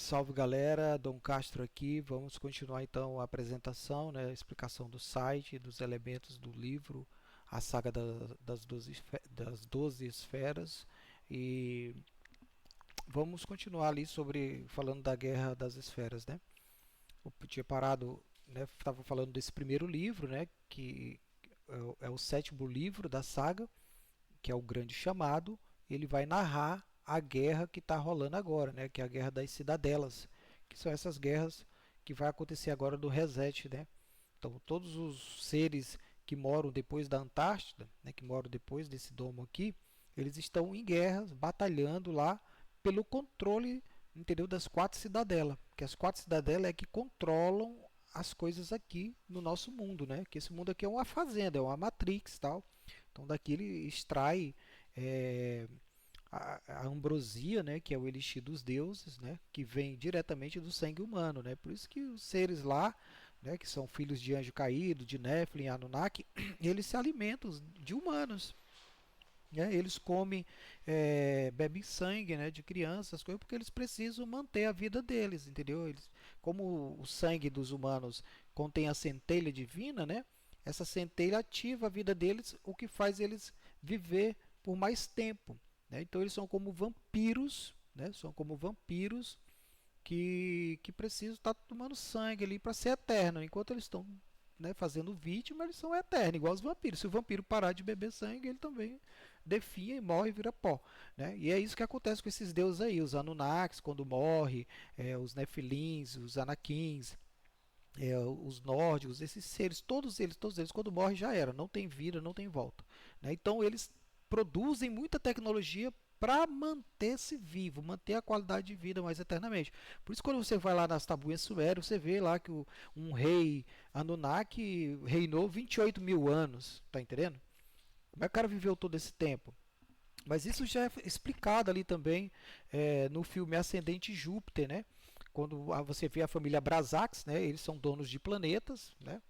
Salve galera, Dom Castro aqui. Vamos continuar então a apresentação, né, a explicação do site, dos elementos do livro, a saga das 12 esferas. E vamos continuar ali sobre falando da Guerra das Esferas, né? Eu tinha parado, né, estava falando desse primeiro livro, né, que é o sétimo livro da saga, que é o Grande Chamado. Ele vai narrar a guerra que está rolando agora, né, que é a Guerra das Cidadelas, que são essas guerras que vai acontecer agora do reset, né? Então todos os seres que moram depois da Antártida, né, que moram depois desse domo aqui, eles estão em guerras, batalhando lá pelo controle, entendeu, das quatro cidadelas, que as quatro cidadelas é que controlam as coisas aqui no nosso mundo, né? Que esse mundo aqui é uma fazenda, é uma matrix, tal. Então daqui ele extrai é, a ambrosia, né, que é o elixir dos deuses, né, que vem diretamente do sangue humano, né. Por isso que os seres lá, né, que são filhos de anjo caído, de Nephilim, Anunnaki, eles se alimentam de humanos. Né, eles comem, bebem sangue, né, de crianças, coisas, porque eles precisam manter a vida deles, entendeu? Eles, como o sangue dos humanos contém a centelha divina, né, essa centelha ativa a vida deles, o que faz eles viver por mais tempo. Né? Então eles são como vampiros, né? São como vampiros que precisam estar tomando sangue ali para ser eterno. Enquanto eles estão, né, fazendo vítima, eles são eternos, igual os vampiros. Se o vampiro parar de beber sangue, ele também definha e morre e vira pó. Né? E é isso que acontece com esses deuses aí, os Anunnakis, quando morre, os Nefilins, os Anakins, os nórdicos, esses seres, todos eles, quando morrem já era, não tem vida, não tem volta. Né? Então eles produzem muita tecnologia para manter-se vivo, manter a qualidade de vida mais eternamente. Por isso, quando você vai lá nas tabuinhas sumérias, você vê lá que um rei Anunnaki reinou 28 mil anos, tá entendendo? Como é que o cara viveu todo esse tempo? Mas isso já é explicado ali também no filme Ascendente Júpiter, né? Quando você vê a família Brazax, né? Eles são donos de planetas, né?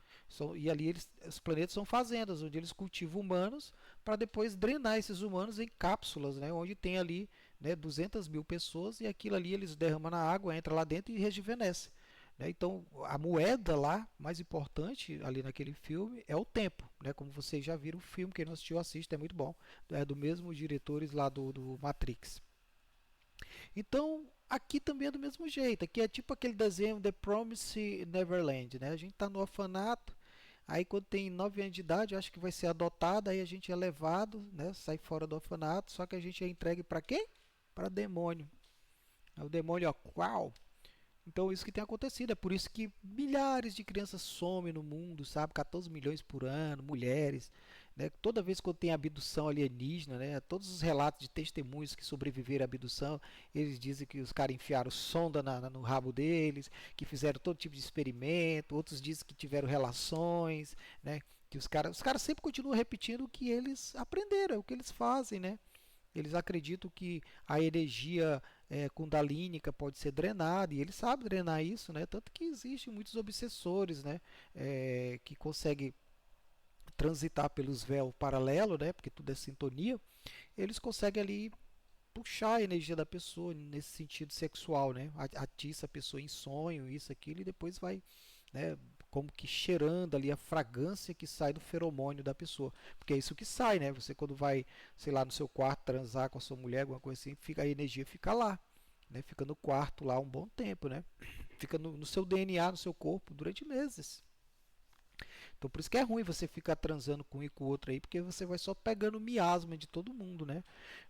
E ali os planetas são fazendas, onde eles cultivam humanos para depois drenar esses humanos em cápsulas, né? Onde tem ali, né, 200 mil pessoas e aquilo ali eles derramam na água, entra lá dentro e rejuvenesce. Né? Então, a moeda lá, mais importante ali naquele filme, é o tempo. Né? Como vocês já viram o filme, quem não assistiu, assiste, é muito bom. É do mesmo diretores lá do Matrix. Então, aqui também é do mesmo jeito. Aqui é tipo aquele desenho The Promised Neverland. Né? A gente está no orfanato, aí quando tem 9 anos de idade, acho que vai ser adotado, aí a gente é levado, né? Sai fora do orfanato, só que a gente é entregue para quem? Para demônio. O demônio, ó, qual? Então isso que tem acontecido, é por isso que milhares de crianças somem no mundo, sabe? 14 milhões por ano, mulheres, né? Toda vez que tem abdução alienígena, né? Todos os relatos de testemunhos que sobreviveram à abdução, eles dizem que os caras enfiaram sonda no rabo deles, que fizeram todo tipo de experimento, outros dizem que tiveram relações, né? Que os caras sempre continuam repetindo o que eles aprenderam, é o que eles fazem, né? Eles acreditam que a energia kundalínica pode ser drenada e eles sabem drenar isso, né? Tanto que existem muitos obsessores, né? Que conseguem transitar pelos véus paralelos, né? Porque tudo é sintonia. Eles conseguem ali puxar a energia da pessoa nesse sentido sexual, né? Atiça a pessoa em sonho, isso, aquilo, e depois vai, né, como que cheirando ali a fragrância que sai do feromônio da pessoa. Porque é isso que sai, né? Você quando vai, sei lá, no seu quarto transar com a sua mulher, alguma coisa assim, a energia fica lá. Né? Fica no quarto lá um bom tempo, né? Fica no seu DNA, no seu corpo, durante meses. Então por isso que é ruim você ficar transando com um e com o outro aí, porque você vai só pegando miasma de todo mundo, né?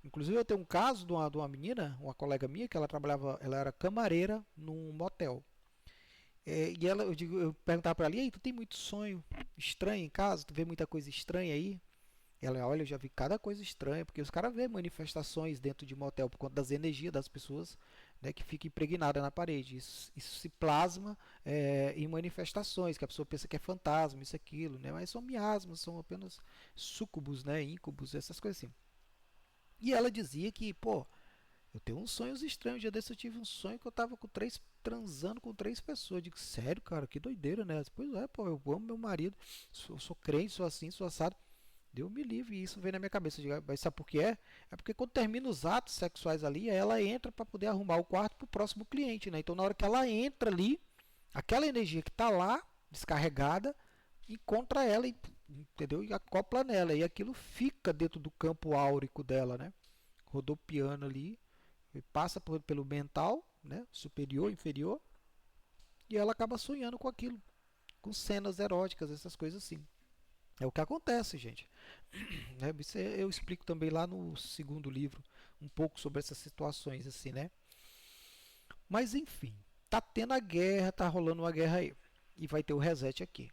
Inclusive eu tenho um caso de uma menina, uma colega minha, que ela trabalhava, ela era camareira num motel. E ela, eu perguntava para ela, e aí, tu tem muito sonho estranho em casa? Tu vê muita coisa estranha aí? Ela, olha, eu já vi cada coisa estranha, porque os caras vê manifestações dentro de motel por conta das energias das pessoas, né, que fica impregnada na parede. Isso se plasma em manifestações, que a pessoa pensa que é fantasma, isso, aquilo, né, mas são miasmas, são apenas súcubos, né, íncubos, essas coisas assim. E ela dizia que, pô, eu tenho uns sonhos estranhos. Um dia desse eu tive um sonho que eu tava com transando com 3 pessoas. Eu digo, sério, cara, que doideira, né? Pois é, pô, eu amo meu marido, sou crente, sou assim, sou assado. Deu me livre, e isso veio na minha cabeça. Mas sabe por que é? É porque quando termina os atos sexuais ali, ela entra para poder arrumar o quarto para o próximo cliente, né? Então na hora que ela entra ali, aquela energia que está lá, descarregada, encontra ela, entendeu? E acopla nela. E aquilo fica dentro do campo áurico dela, né? Rodopiando ali, e passa pelo mental, né? Superior, inferior, e ela acaba sonhando com aquilo, com cenas eróticas, essas coisas assim. É o que acontece, gente. Isso eu explico também lá no segundo livro um pouco sobre essas situações assim, né? Mas enfim, tá tendo a guerra, tá rolando uma guerra aí. E vai ter o reset aqui.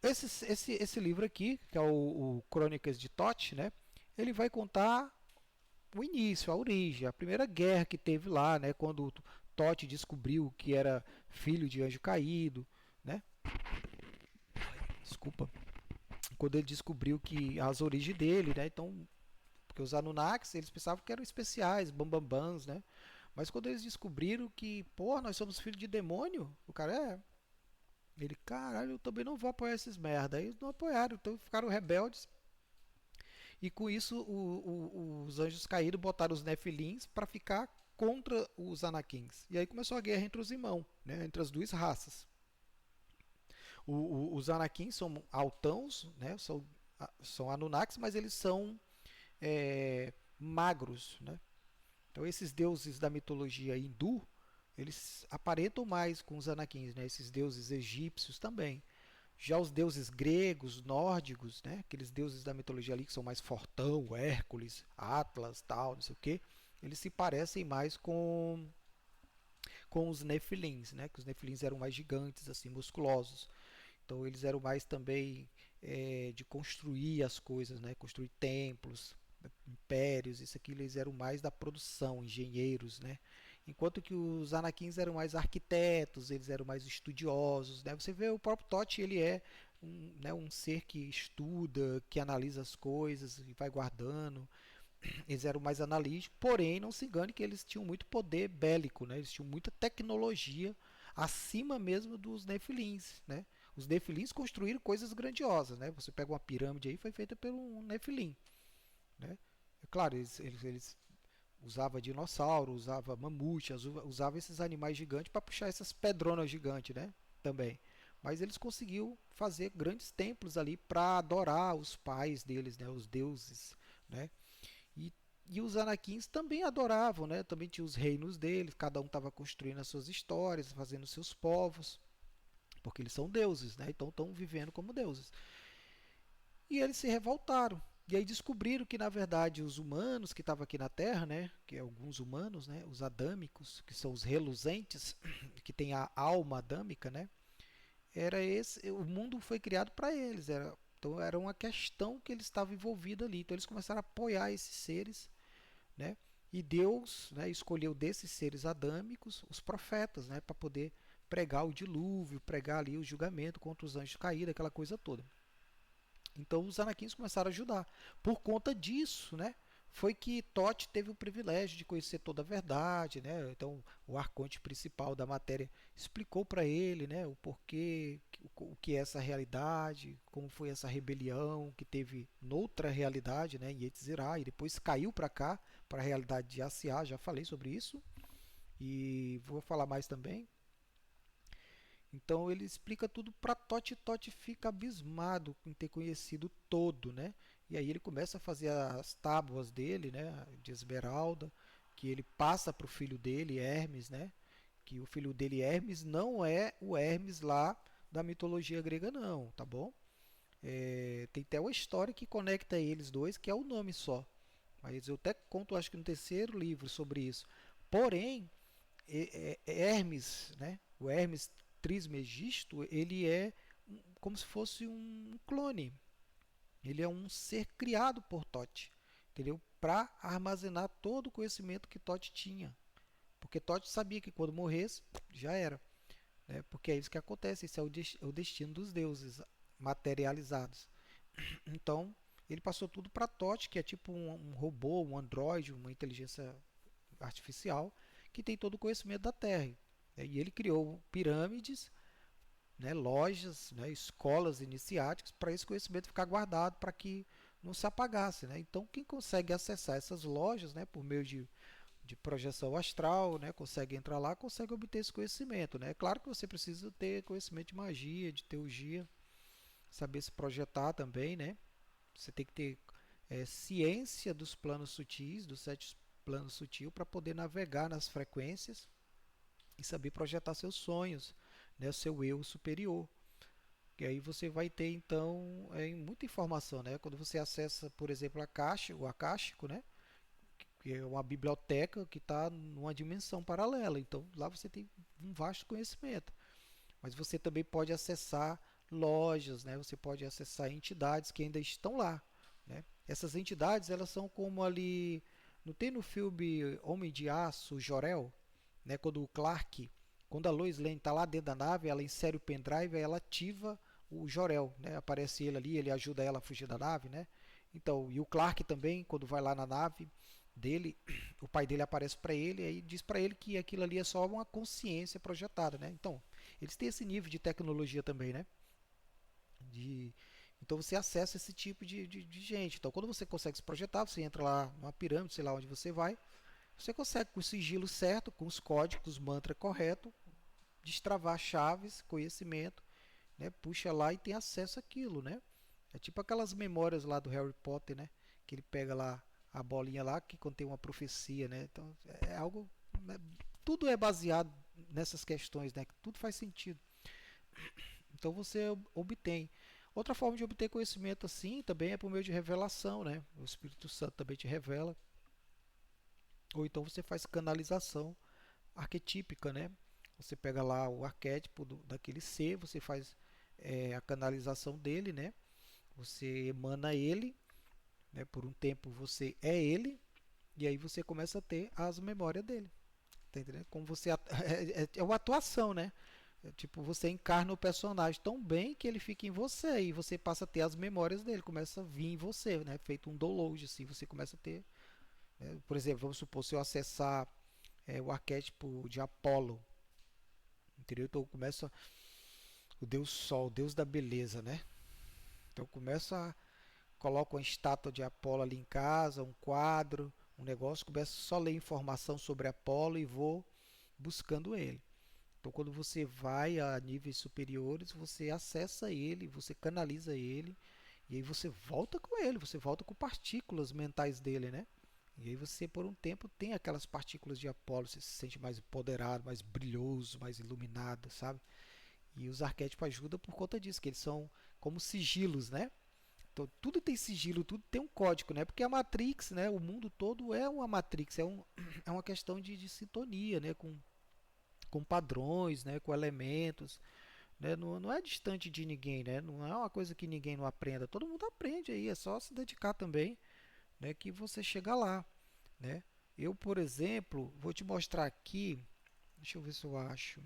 Esse livro aqui, que é o Crônicas de Thoth, né? Ele vai contar o início, a origem, a primeira guerra que teve lá, né? Quando Thoth descobriu que era filho de anjo caído, né? Desculpa. Quando ele descobriu que as origens dele, né? Então, porque os Anunnakis, eles pensavam que eram especiais, bambambãs, né? Mas quando eles descobriram que, pô, nós somos filhos de demônio, o cara é. Ele, caralho, eu também não vou apoiar esses merda. Aí eles não apoiaram, então ficaram rebeldes. E com isso, os anjos caídos botaram os Nefilins para ficar contra os Anakins. E aí começou a guerra entre os irmãos, né? Entre as duas raças. Os Anakins são altãos, né? São Anunnakis, mas eles são magros, né? Então esses deuses da mitologia hindu, eles aparentam mais com os Anakins, né? Esses deuses egípcios também. Já os deuses gregos, nórdicos, né? Aqueles deuses da mitologia ali que são mais fortão, Hércules, Atlas, tal, não sei o quê, eles se parecem mais com os Nefilins, né? Que os Nefilins eram mais gigantes, assim, musculosos. Então eles eram mais também de construir as coisas, né? Construir templos, impérios, isso aqui eles eram mais da produção, engenheiros, né? Enquanto que os Anakins eram mais arquitetos, eles eram mais estudiosos, né? Você vê o próprio Totti, ele é um ser que estuda, que analisa as coisas e vai guardando. Eles eram mais analíticos, porém não se engane que eles tinham muito poder bélico, né? Eles tinham muita tecnologia acima mesmo dos Nefilins, né? Os Nefilins construíram coisas grandiosas, né? Você pega uma pirâmide aí, foi feita pelo um Nefilim, né? É claro, eles usavam dinossauro, usavam mamute, usavam esses animais gigantes para puxar essas pedronas gigantes, né? Também. Mas eles conseguiram fazer grandes templos ali para adorar os pais deles, né? Os deuses, né? E, e os Anakins também adoravam, né? Também tinha os reinos deles, cada um estava construindo as suas histórias, fazendo seus povos, porque eles são deuses, né? Então estão vivendo como deuses. E eles se revoltaram. E aí descobriram que, na verdade, os humanos que estavam aqui na Terra, né, que é alguns humanos, né, os adâmicos, que são os reluzentes, que têm a alma adâmica, né, era esse, o mundo foi criado para eles, então era uma questão que eles estavam envolvidos ali. Então eles começaram a apoiar esses seres, né, e Deus, né, escolheu desses seres adâmicos os profetas, né, para poder pregar o dilúvio, pregar ali o julgamento contra os anjos caídos, aquela coisa toda. Então os Anakins começaram a ajudar. Por conta disso, né, foi que Toth teve o privilégio de conhecer toda a verdade, né? Então o arconte principal da matéria explicou para ele, né, o porquê, o que é essa realidade, como foi essa rebelião que teve noutra realidade, né, em Yetzirah, e depois caiu para cá, para a realidade de Asiá, já falei sobre isso e vou falar mais também. Então ele explica tudo para Totti. Totti fica abismado em ter conhecido todo, né? E aí ele começa a fazer as tábuas dele, né? De esmeralda, que ele passa para o filho dele, Hermes, né? Que o filho dele, Hermes, não é o Hermes lá da mitologia grega, não, tá bom? Tem até uma história que conecta eles dois, que é o nome só. Mas eu até conto, acho que no terceiro livro sobre isso. Porém, Hermes, né? O Hermes Trismegisto, ele é como se fosse um clone. Ele é um ser criado por Tote, entendeu? Para armazenar todo o conhecimento que Tote tinha. Porque Tote sabia que quando morresse, já era. Né? Porque é isso que acontece, esse é o destino dos deuses materializados. Então, ele passou tudo para Tote, que é tipo um robô, um androide, uma inteligência artificial, que tem todo o conhecimento da Terra. E ele criou pirâmides, né, lojas, né, escolas iniciáticas para esse conhecimento ficar guardado para que não se apagasse, né? Então quem consegue acessar essas lojas, né, por meio de projeção astral, né, consegue entrar lá, consegue obter esse conhecimento, né? É claro que você precisa ter conhecimento de magia, de teurgia, saber se projetar também, né? Você tem que ter ciência dos planos sutis, dos sete planos sutil, para poder navegar nas frequências e saber projetar seus sonhos, né, seu eu superior. E aí você vai ter então muita informação, né? Quando você acessa, por exemplo, a caixa, o acástico, né? Que é uma biblioteca que está numa dimensão paralela. Então lá você tem um vasto conhecimento. Mas você também pode acessar lojas, né? Você pode acessar entidades que ainda estão lá, né? Essas entidades, elas são como ali, não tem no filme Homem de Aço, Jor-El, né? Quando o Clark, quando a Lois Lane está lá dentro da nave, ela insere o pendrive, ela ativa o Jor-El, né? Aparece ele ali, ele ajuda ela a fugir da nave, né? Então, e o Clark também, quando vai lá na nave dele, o pai dele aparece para ele e aí diz para ele que aquilo ali é só uma consciência projetada, né? Então, eles têm esse nível de tecnologia também, né? De, então você acessa esse tipo de gente. Então, quando você consegue se projetar, você entra lá numa pirâmide, sei lá onde você vai, você consegue com o sigilo certo, com os códigos, mantra correto, destravar chaves, conhecimento, né? Puxa lá e tem acesso àquilo, né? É tipo aquelas memórias lá do Harry Potter, né? Que ele pega lá a bolinha lá que contém uma profecia, né? Então é algo, né? Tudo é baseado nessas questões, né? Tudo faz sentido. Então você obtém. Outra forma de obter conhecimento assim também é por meio de revelação, né? O Espírito Santo também te revela. Ou então você faz canalização arquetípica, né? Você pega lá o arquétipo daquele ser, você faz a canalização dele, né? Você emana ele, né? Por um tempo você é ele, e aí você começa a ter as memórias dele. Tá entendendo? Como você é uma atuação, né? Tipo, você encarna o personagem tão bem que ele fica em você e você passa a ter as memórias dele, começa a vir em você, né? Feito um download, assim, você começa a ter. Né? Por exemplo, vamos supor, se eu acessar o arquétipo de Apolo, entendeu? Então eu começo o Deus Sol, o Deus da beleza, né? Então eu começo a coloco uma estátua de Apolo ali em casa, um quadro, um negócio, começo só a ler informação sobre Apolo e vou buscando ele. Então, quando você vai a níveis superiores, você acessa ele, você canaliza ele, e aí você volta com ele, você volta com partículas mentais dele, né? E aí você, por um tempo, tem aquelas partículas de Apolo, você se sente mais empoderado, mais brilhoso, mais iluminado, sabe? E os arquétipos ajudam por conta disso, que eles são como sigilos, né? Então, tudo tem sigilo, tudo tem um código, né? Porque a Matrix, né? O mundo todo é uma Matrix, é uma questão de sintonia, né? Com padrões, né? Com elementos, né? Não é distante de ninguém, né? Não é uma coisa que ninguém não aprenda. Todo mundo aprende aí, é só se dedicar também, né? Que você chega lá, né? Eu, por exemplo, vou te mostrar aqui, deixa eu ver se eu acho.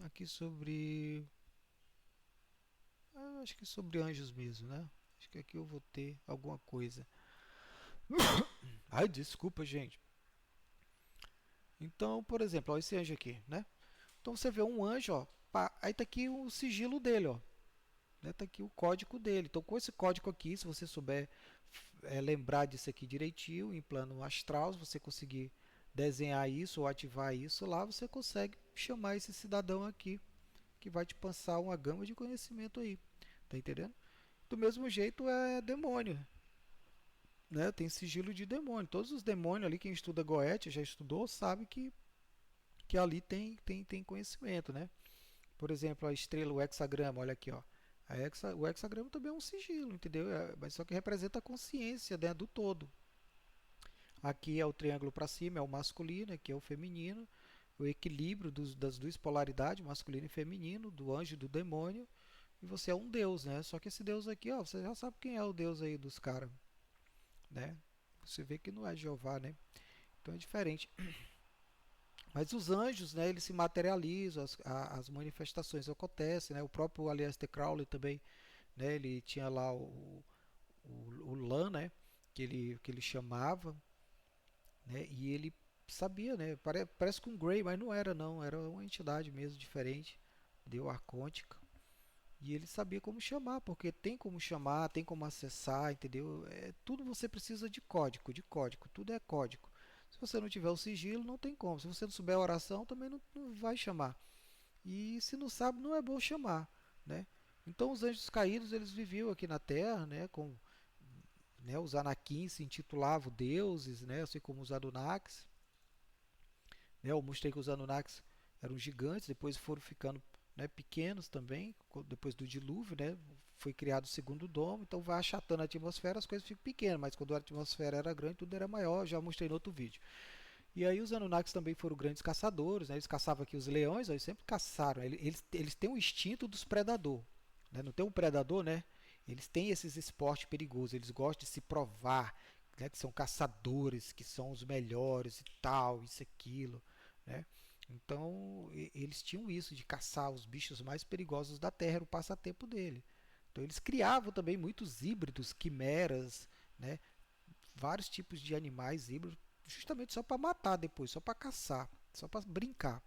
Aqui sobre. Acho que sobre anjos mesmo, né? Acho que aqui eu vou ter alguma coisa. Ai, desculpa, gente. Então, por exemplo, ó, esse anjo aqui, né? Então você vê um anjo, ó, pá, aí tá aqui o sigilo dele, ó. Né? Tá aqui o código dele. Então, com esse código aqui, se você souber lembrar disso aqui direitinho, em plano astral, se você conseguir desenhar isso ou ativar isso lá, você consegue chamar esse cidadão aqui, que vai te passar uma gama de conhecimento aí. Tá entendendo? Do mesmo jeito é demônio, né? Tem sigilo de demônio. Todos os demônios ali, quem estuda Goethe, já estudou, sabe que ali tem conhecimento, né? Por exemplo, a estrela, o hexagrama, olha aqui, ó. O hexagrama também é um sigilo, entendeu? Mas só que representa a consciência, né, do todo. Aqui é o triângulo para cima, é o masculino, aqui é o feminino, o equilíbrio das duas polaridades, masculino e feminino, do anjo e do demônio, e você é um deus, né? Só que esse deus aqui, ó, você já sabe quem é o deus aí dos caras, né? Você vê que não é Jeová, né? Então é diferente. Mas os anjos, né, eles se materializam, as manifestações acontecem, né? O próprio Aleister Crowley também, né, ele tinha lá o Lan, né, que ele chamava, né, e ele sabia, né? Parece com Grey, mas não era não, era uma entidade mesmo diferente, deu Arcontica. E ele sabia como chamar, porque tem como chamar, tem como acessar, entendeu? Tudo você precisa de código, tudo é código. Se você não tiver o sigilo, não tem como. Se você não souber a oração, também não vai chamar. E se não sabe, não é bom chamar, né? Então os anjos caídos, eles viviam aqui na Terra, né, com, né, os Anakin se intitulavam deuses, né, assim como os Anunnakis, né? Eu mostrei que os Anunnakis eram gigantes, depois foram ficando, né, pequenos também, depois do dilúvio, né, foi criado o segundo domo, então vai achatando a atmosfera, as coisas ficam pequenas, mas quando a atmosfera era grande, tudo era maior, já mostrei no outro vídeo. E aí os Anunnakis também foram grandes caçadores, né? Eles caçavam aqui os leões, eles sempre caçaram. Eles têm o instinto dos predadores. Né? Não tem um predador, né? Eles têm esses esportes perigosos, eles gostam de se provar, né? Que são caçadores, que são os melhores e tal, isso, aquilo. Né? Então eles tinham isso de caçar os bichos mais perigosos da Terra, era o passatempo dele. Então eles criavam também muitos híbridos, quimeras, né? Vários tipos de animais híbridos, justamente só para matar depois, só para caçar, só para brincar,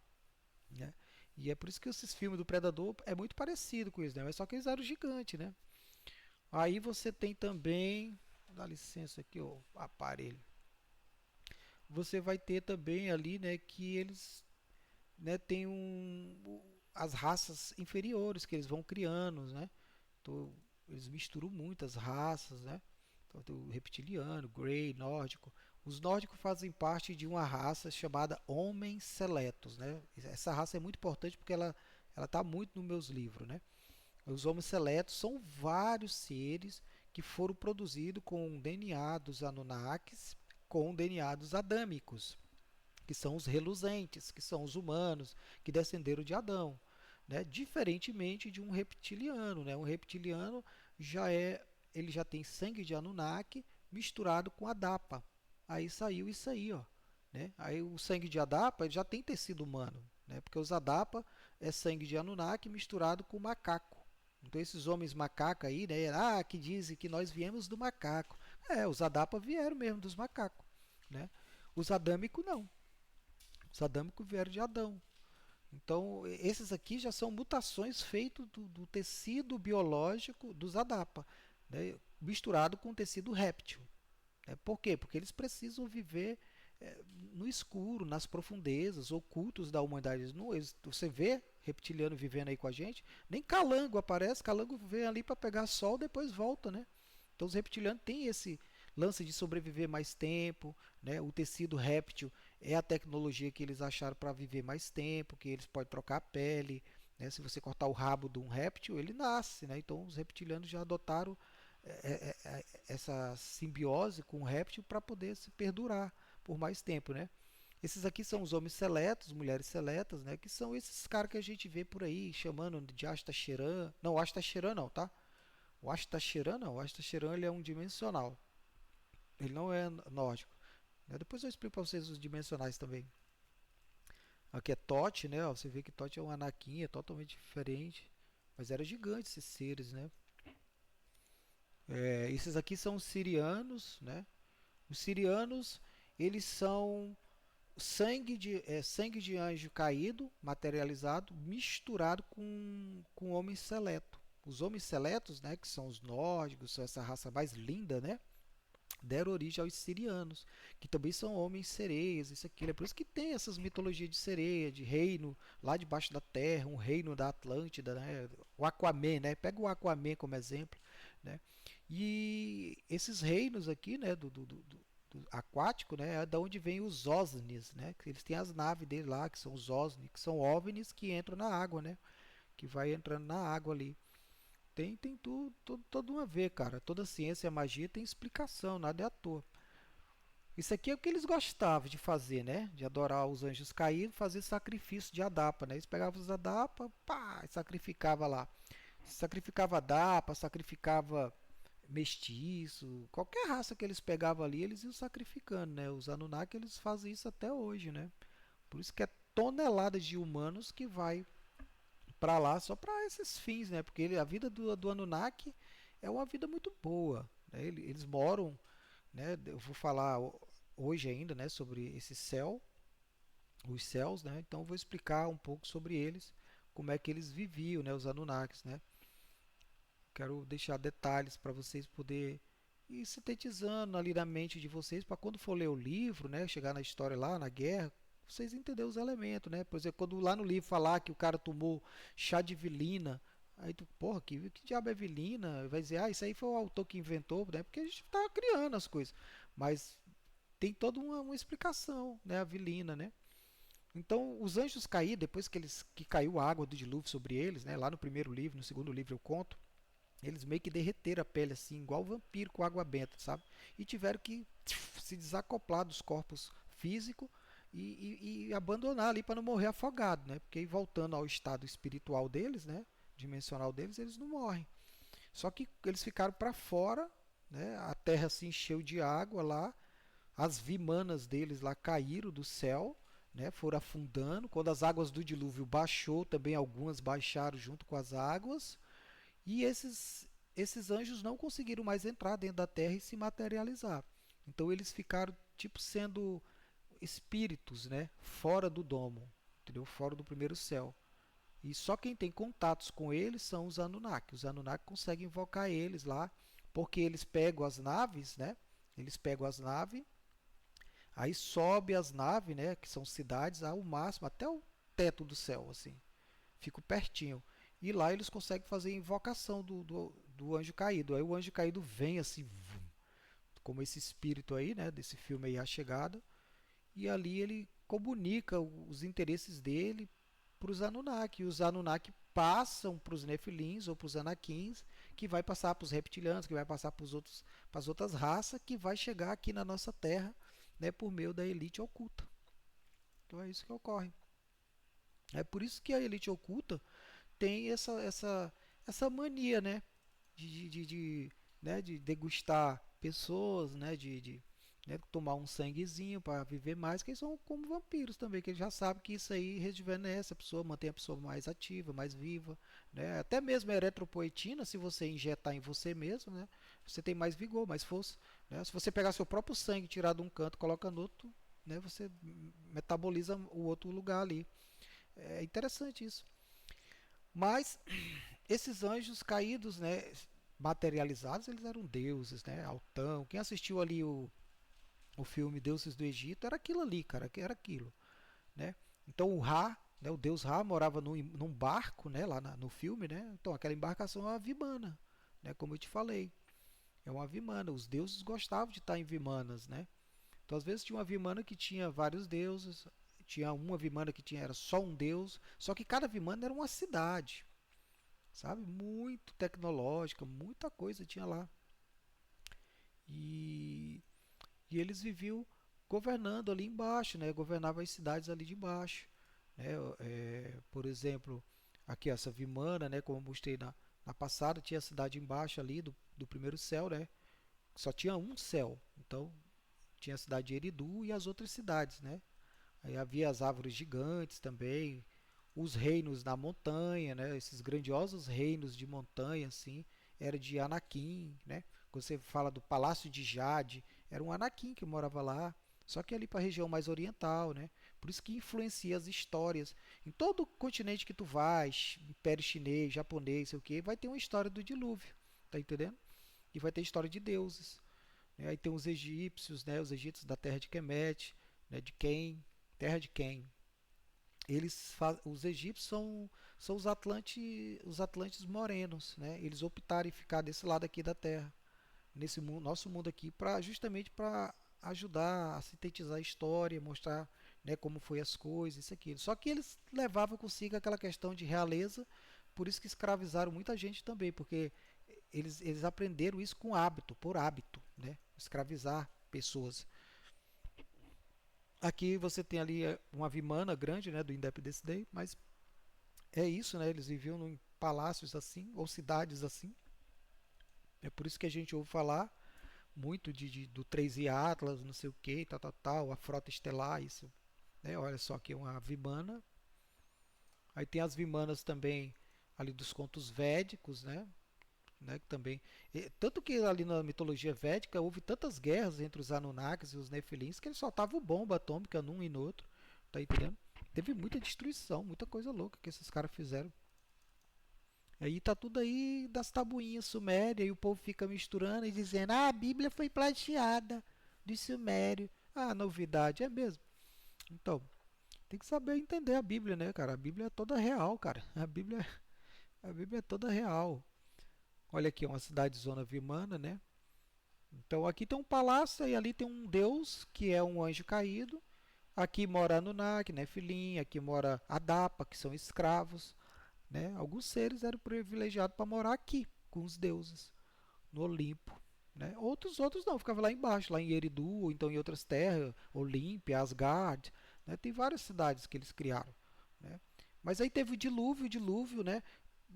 né? E é por isso que esses filmes do Predador é muito parecido com isso, né? Mas só que eles eram gigantes, né? Aí você tem também, dá licença aqui, o aparelho. Você vai ter também ali, né, que eles, né, tem as raças inferiores que eles vão criando, né? Então, eles misturam muitas raças, né? Então, tem o reptiliano, grey, nórdico. Os nórdicos fazem parte de uma raça chamada Homens Seletos, né? Essa raça é muito importante porque ela está muito nos meus livros, né? Os Homens Seletos são vários seres que foram produzidos com o DNA dos Anunnakis, com o DNA dos adâmicos, que são os reluzentes, que são os humanos que descenderam de Adão, né? Diferentemente de um reptiliano, né? Um reptiliano ele já tem sangue de Anunnaki misturado com Adapa. Aí saiu isso aí, ó, né? Aí o sangue de Adapa ele já tem tecido humano, né? Porque os Adapa é sangue de Anunnaki misturado com macaco. Então esses homens macaca aí, né? Que dizem que nós viemos do macaco. Os Adapa vieram mesmo dos macacos, né? Os adâmicos não. Os adâmicos vieram de Adão. Então, esses aqui já são mutações feitas do tecido biológico dos Adapa, né, misturado com o tecido réptil. Né? Por quê? Porque eles precisam viver no escuro, nas profundezas, ocultos da humanidade. Você vê reptiliano vivendo aí com a gente, nem calango aparece, calango vem ali para pegar sol, depois volta, né? Então os reptilianos têm esse lance de sobreviver mais tempo, né? O tecido réptil é a tecnologia que eles acharam para viver mais tempo, que eles podem trocar a pele, né? Se você cortar o rabo de um réptil, ele nasce, né? Então os reptilianos já adotaram essa simbiose com o réptil para poder se perdurar por mais tempo, né? Esses aqui são os homens seletos, mulheres seletas, né? Que são esses caras que a gente vê por aí chamando de Astacheran. Não, Astacheran não, tá? O Astacheran não, o Astacheran ele é um dimensional. Ele não é nórdico. Né? Depois eu explico para vocês os dimensionais também. Aqui é Thoth, né? Ó, você vê que Thoth é um Anakin, é totalmente diferente. Mas era gigante esses seres, né? Esses aqui são os sirianos, né? Os sirianos, eles são sangue de anjo caído, materializado, misturado com homem seleto. Os homens seletos, né, que são os nórdicos, são essa raça mais linda, né? Deram origem aos sirianos, que também são homens sereias, isso aqui. É por isso que tem essas mitologias de sereia, de reino lá debaixo da terra, um reino da Atlântida, né? O Aquaman, né? Pega o Aquaman como exemplo, né? E esses reinos aqui, né, do aquático, né, é da onde vem os OSNIs, né? Que eles têm as naves dele lá, que são os OSNIs, que são OVNIs que entram na água, né? Que vai entrando na água ali. Tem tudo a ver, cara. Toda ciência e magia tem explicação, nada é à toa. Isso aqui é o que eles gostavam de fazer, né? De adorar os anjos caídos, fazer sacrifício de Adapa, né? Eles pegavam os Adapa, pá, e sacrificava lá. Sacrificava Adapa, sacrificava mestiço, qualquer raça que eles pegavam ali, eles iam sacrificando, né? Os Anunnaki, eles fazem isso até hoje, né? Por isso que é toneladas de humanos que vai para lá só para esses fins, né? Porque a vida do Anunnaki é uma vida muito boa, né? Eles moram, né? Eu vou falar hoje ainda, né? Sobre esse céu, os céus, né? Então vou explicar um pouco sobre eles, como é que eles viviam, né? Os Anunnakis, né? Quero deixar detalhes para vocês poderem ir sintetizando ali na mente de vocês, para quando for ler o livro, né? Chegar na história lá, na guerra, vocês entenderem os elementos, né? Por exemplo, quando lá no livro falar que o cara tomou chá de vilina, aí tu, porra, que diabo é vilina? Vai dizer, ah, isso aí foi o autor que inventou, né? Porque a gente tá criando as coisas. Mas tem toda uma explicação, né? A vilina, né? Então, os anjos caídos, depois que caiu a água do dilúvio sobre eles, né? Lá no primeiro livro, no segundo livro eu conto, eles meio que derreteram a pele assim, igual vampiro com água benta, sabe? E tiveram que se desacoplar dos corpos físicos e abandonar ali para não morrer afogado, né? Porque aí, voltando ao estado espiritual deles, né? Dimensional deles, eles não morrem. Só que eles ficaram para fora, né? A terra se encheu de água lá, as vimanas deles lá caíram do céu, né? Foram afundando. Quando as águas do dilúvio baixou, também algumas baixaram junto com as águas. E esses anjos não conseguiram mais entrar dentro da terra e se materializar. Então eles ficaram tipo sendo espíritos, né, fora do domo, entendeu? Fora do primeiro céu. E só quem tem contatos com eles são os Anunnaki. Os Anunnaki conseguem invocar eles lá, porque eles pegam as naves, né? Eles pegam as naves, aí sobe as naves, né, que são cidades ao máximo até o teto do céu, assim. Fico pertinho. E lá eles conseguem fazer a invocação do anjo caído. Aí o anjo caído vem assim, vum, como esse espírito aí, né, desse filme aí, A Chegada, e ali ele comunica os interesses dele para os Anunnaki. E os Anunnaki passam para os Nefilins ou para os Anakins, que vai passar para os reptilianos, que vai passar para as outras raças, que vai chegar aqui na nossa Terra, né, por meio da elite oculta. Então é isso que ocorre. É por isso que a elite oculta tem essa mania, né, de degustar pessoas, né, né, tomar um sanguezinho para viver mais, que eles são como vampiros também, que eles já sabem que isso aí rejuvenesce a pessoa, mantém a pessoa mais ativa, mais viva, né? Até mesmo a eritropoetina, se você injetar em você mesmo, né, você tem mais vigor, mais força, né? Se você pegar seu próprio sangue, tirar de um canto, coloca no outro, né, você metaboliza o outro lugar ali. É interessante isso. Mas esses anjos caídos, né, materializados, eles eram deuses, né, altão. Quem assistiu ali o filme Deuses do Egito era aquilo ali, cara, que era aquilo, né? Então o Ra, né, o deus Ra morava num barco, né, lá no filme, né? Então aquela embarcação é uma vimana, né, como eu te falei. É uma vimana. Os deuses gostavam de estar em vimanas, né? Então às vezes tinha uma vimana que tinha vários deuses, tinha uma vimana que tinha era só um deus, só que cada vimana era uma cidade, sabe? Muito tecnológica, muita coisa tinha lá. E, e eles viviam governando ali embaixo, né? Governavam as cidades ali de baixo, né? Por exemplo, aqui essa Vimana, né? Como eu mostrei na passada, tinha a cidade embaixo ali do primeiro céu, né? Só tinha um céu, então tinha a cidade de Eridu e as outras cidades, né? Aí havia as árvores gigantes também, os reinos na montanha, né? Esses grandiosos reinos de montanha, assim, era de Anakin, né? Quando você fala do Palácio de Jade, era um Anakin que morava lá, só que ali para a região mais oriental, né? Por isso que influencia as histórias. Em todo continente que tu vais, Império Chinês, Japonês, sei o que, vai ter uma história do dilúvio, tá entendendo? E vai ter história de deuses, né? Aí tem os egípcios, né? Os egípcios da terra de Kemet, né? De Quem, terra de Quem, os egípcios são os Atlantes morenos, né? Eles optaram em ficar desse lado aqui da Terra, nesse mundo, nosso mundo aqui, para justamente para ajudar a sintetizar a história, mostrar, né, como foi as coisas, isso aqui. Só que eles levavam consigo aquela questão de realeza, por isso que escravizaram muita gente também, porque eles aprenderam isso com hábito, por hábito, né? Escravizar pessoas. Aqui você tem ali uma vimana grande, né, do Independence Day, mas é isso, né? Eles viviam em palácios assim, ou cidades assim. É por isso que a gente ouve falar muito do 3i Atlas, não sei o que, tal, tal, tal, a frota estelar, isso. Né? Olha só aqui uma vimana. Aí tem as vimanas também ali dos contos védicos, né? Que também, tanto que ali na mitologia védica houve tantas guerras entre os Anunnakis e os Nefilins que eles soltavam bomba atômica num e no outro, tá tá entendendo? Teve muita destruição, muita coisa louca que esses caras fizeram. Aí tá tudo aí das tabuinhas sumérias e o povo fica misturando e dizendo: ah, a Bíblia foi plagiada de Sumério. Ah, novidade, é mesmo. Então, tem que saber entender a Bíblia, né, cara? A Bíblia é toda real, cara. A Bíblia é toda real. Olha aqui, uma cidade zona Vimana, né? Então aqui tem um palácio e ali tem um deus que é um anjo caído. Aqui mora Anunnaki, Nefilim, aqui mora Adapa, que são escravos, né? Alguns seres eram privilegiados para morar aqui com os deuses no Olimpo, né? Outros não, ficavam lá embaixo, lá em Eridu, ou então em outras terras, Olímpia, Asgard, né? Tem várias cidades que eles criaram, né? Mas aí teve o dilúvio, né?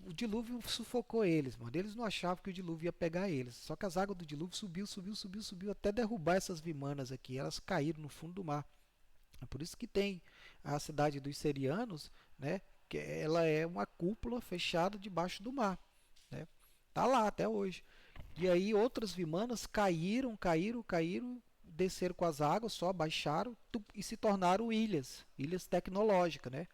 O dilúvio sufocou eles, mano. Eles não achavam que o dilúvio ia pegar eles. Só que as águas do dilúvio subiu até derrubar essas vimanas aqui. Elas caíram no fundo do mar. É por isso que tem a cidade dos Serianos, né? Que ela é uma cúpula fechada debaixo do mar, né? Tá lá até hoje. E aí outras vimanas caíram, desceram com as águas, só baixaram e se tornaram ilhas tecnológicas, né?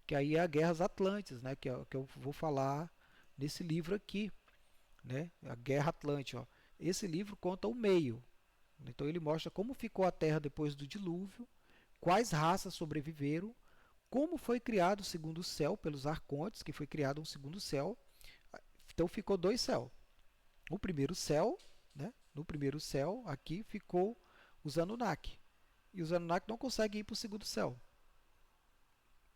Que aí é a Guerras Atlantes, né? Que eu vou falar nesse livro aqui, né? A Guerra Atlântica. Ó. Esse livro conta o meio. Então ele mostra como ficou a Terra depois do dilúvio, quais raças sobreviveram, como foi criado o segundo céu pelos arcontes, que foi criado um segundo céu. Então ficou dois céus. O primeiro céu, né? No primeiro céu aqui ficou os Anunnaki. E os Anunnaki não conseguem ir para o segundo céu.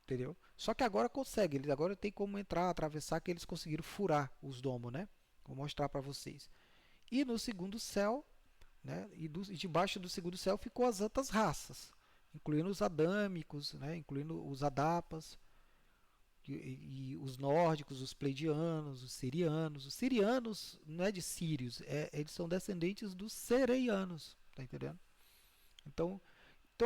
Entendeu? Só que agora consegue, eles agora tem como entrar, atravessar, que eles conseguiram furar os domos, né? Vou mostrar para vocês. E no segundo céu, né? E debaixo do segundo céu ficou as outras raças, incluindo os adâmicos, né? Incluindo os adapas e os nórdicos, os pleidianos, os sirianos. Os sirianos não é de sírios, eles são descendentes dos sereianos, tá entendendo? Então,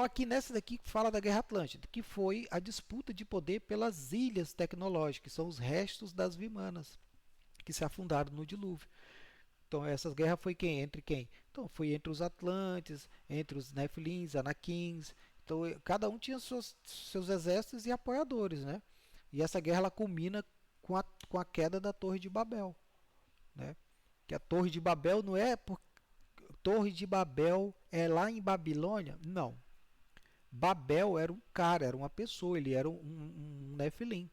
aqui nessa daqui fala da Guerra Atlântida, que foi a disputa de poder pelas ilhas tecnológicas, que são os restos das Vimanas, que se afundaram no dilúvio. Então, essa guerra foi quem? Entre quem? Então, foi entre os Atlantes, entre os Nefilins, Anakins. Então, cada um tinha seus exércitos e apoiadores, né? E essa guerra ela culmina com a queda da Torre de Babel, né? Que a Torre de Babel não é por Torre de Babel é lá em Babilônia? Não. Babel era um cara, era uma pessoa, ele era um Nefilim.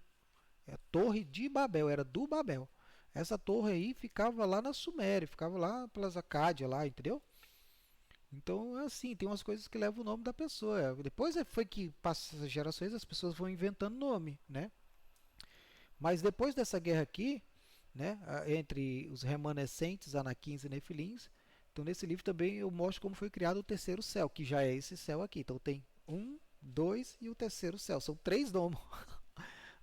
A Torre de Babel, era do Babel. Essa torre aí ficava lá na Suméria, ficava lá pelas Acádia, lá, entendeu? Então, assim, tem umas coisas que levam o nome da pessoa. Depois foi que, passam as gerações, as pessoas vão inventando nome, né? Mas depois dessa guerra aqui, né, entre os remanescentes, Anakins e Nefilins, então nesse livro também eu mostro como foi criado o terceiro céu, que já é esse céu aqui. Então tem um, dois e o terceiro céu. São três domos.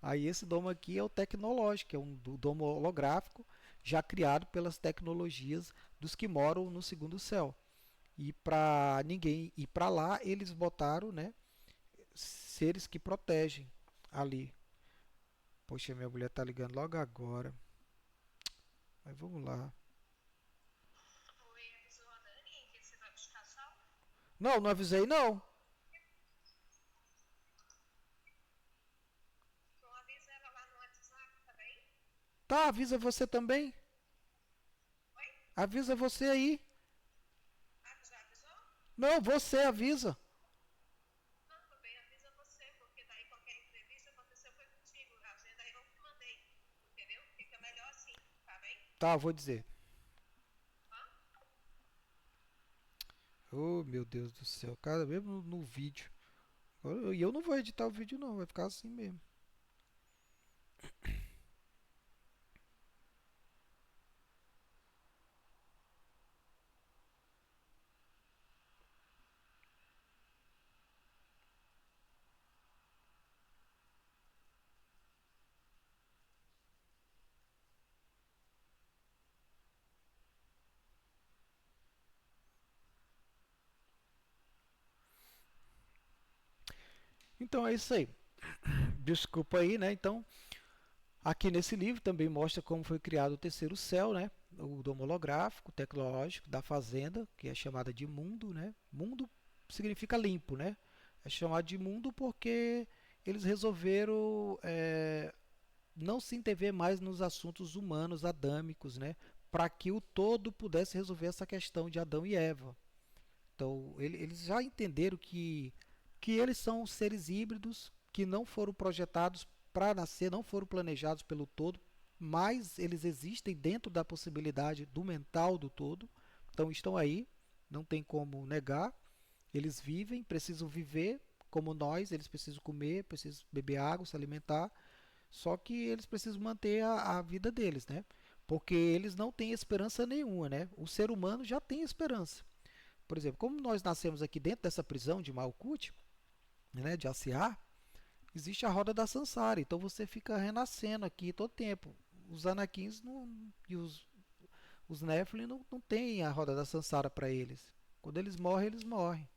Aí esse domo aqui é o tecnológico, é um domo holográfico já criado pelas tecnologias dos que moram no segundo céu. E para ninguém ir para lá, eles botaram, né, seres que protegem ali. Poxa, minha mulher tá ligando logo agora. Mas vamos lá. Oi, avisou a Dani que você vai buscar sal? Não, não avisei não. Então avisa ela lá no WhatsApp, tá bem? Tá, avisa você também. Oi? Avisa você aí. Ah, já avisou? Não, você avisa. Não, meu bem, avisa você, porque daí qualquer entrevista aconteceu foi contigo. A agenda aí eu que mandei, entendeu? Fica melhor assim, tá bem? Tá, vou dizer. Hã? Oh, meu Deus do céu. Cara, mesmo no vídeo. E eu não vou editar o vídeo não, vai ficar assim mesmo. Então é isso aí. Desculpa aí, né? Então, aqui nesse livro também mostra como foi criado o terceiro céu, né? O domo holográfico, tecnológico da fazenda, que é chamada de mundo, né? Mundo significa limpo, né? É chamado de mundo porque eles resolveram não se intervir mais nos assuntos humanos, adâmicos, né? Para que o todo pudesse resolver essa questão de Adão e Eva. Então, eles já entenderam que eles são seres híbridos, que não foram projetados para nascer, não foram planejados pelo todo, mas eles existem dentro da possibilidade do mental do todo. Então, estão aí, não tem como negar. Eles vivem, precisam viver como nós, eles precisam comer, precisam beber água, se alimentar, só que eles precisam manter a vida deles, né? Porque eles não têm esperança nenhuma, né? O ser humano já tem esperança. Por exemplo, como nós nascemos aqui dentro dessa prisão de Malkuth, né, de Asiar, existe a roda da Sansara. Então você fica renascendo aqui todo tempo. Os Anakins e os Nephilim não têm a roda da Sansara para eles. Quando eles morrem, eles morrem.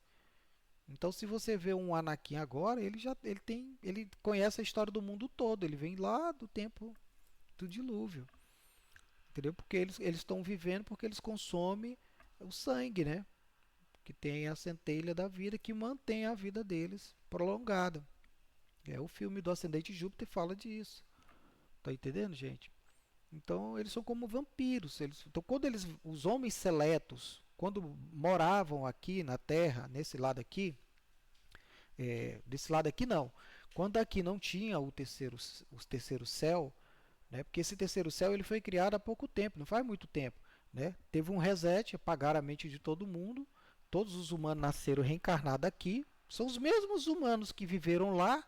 Então, se você vê um Anakin agora, ele conhece a história do mundo todo. Ele vem lá do tempo do dilúvio, entendeu? Porque eles estão vivendo porque eles consomem o sangue, né? Que tem a centelha da vida que mantém a vida deles prolongada. O filme do Ascendente Júpiter fala disso. Tá entendendo, gente? Então, eles são como vampiros. Então, os homens seletos, quando moravam aqui na Terra, nesse lado aqui, desse lado aqui não. Quando aqui não tinha o terceiro céu, né? Porque esse terceiro céu ele foi criado há pouco tempo, não faz muito tempo, né? Teve um reset, apagaram a mente de todo mundo. Todos os humanos nasceram reencarnados aqui. São os mesmos humanos que viveram lá,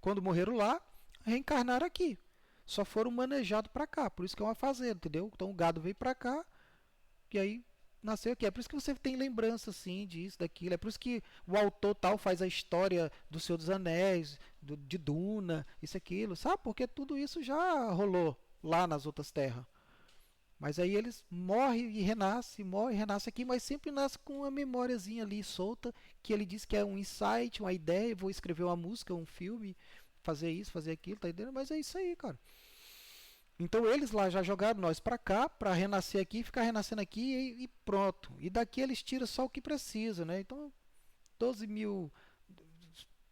quando morreram lá, reencarnaram aqui. Só foram manejados para cá. Por isso que é uma fazenda, entendeu? Então o gado veio para cá e aí nasceu aqui. É por isso que você tem lembrança assim disso, daquilo. É por isso que o autor tal faz a história do Senhor dos Anéis, de Duna, isso aquilo, sabe? Porque tudo isso já rolou lá nas outras terras. Mas aí eles morrem e renasce aqui, mas sempre nasce com uma memóriazinha ali solta, que ele diz que é um insight, uma ideia, vou escrever uma música, um filme, fazer isso, fazer aquilo, tá entendendo? Mas é isso aí, cara. Então eles lá já jogaram nós para cá, para renascer aqui, ficar renascendo aqui e pronto. E daqui eles tiram só o que precisa, né? Então 12 mil,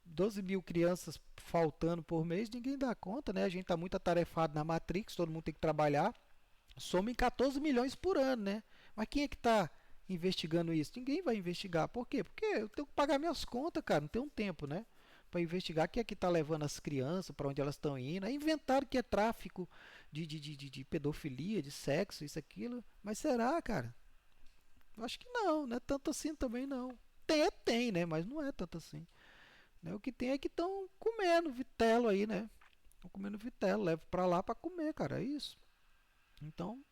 12 mil crianças faltando por mês, ninguém dá conta, né? A gente está muito atarefado na Matrix, todo mundo tem que trabalhar. Soma em 14 milhões por ano, né? Mas quem é que está investigando isso? Ninguém vai investigar. Por quê? Porque eu tenho que pagar minhas contas, cara. Não tenho tempo, né? Para investigar quem é que está levando as crianças, para onde elas estão indo. Inventaram que é tráfico de pedofilia, de sexo, isso, aquilo. Mas será, cara? Eu acho que não, não é tanto assim também não. Tem, né? Mas não é tanto assim. Né? O que tem é que estão comendo vitelo aí, né? Estão comendo vitelo, levo para lá para comer, cara. É isso. Então,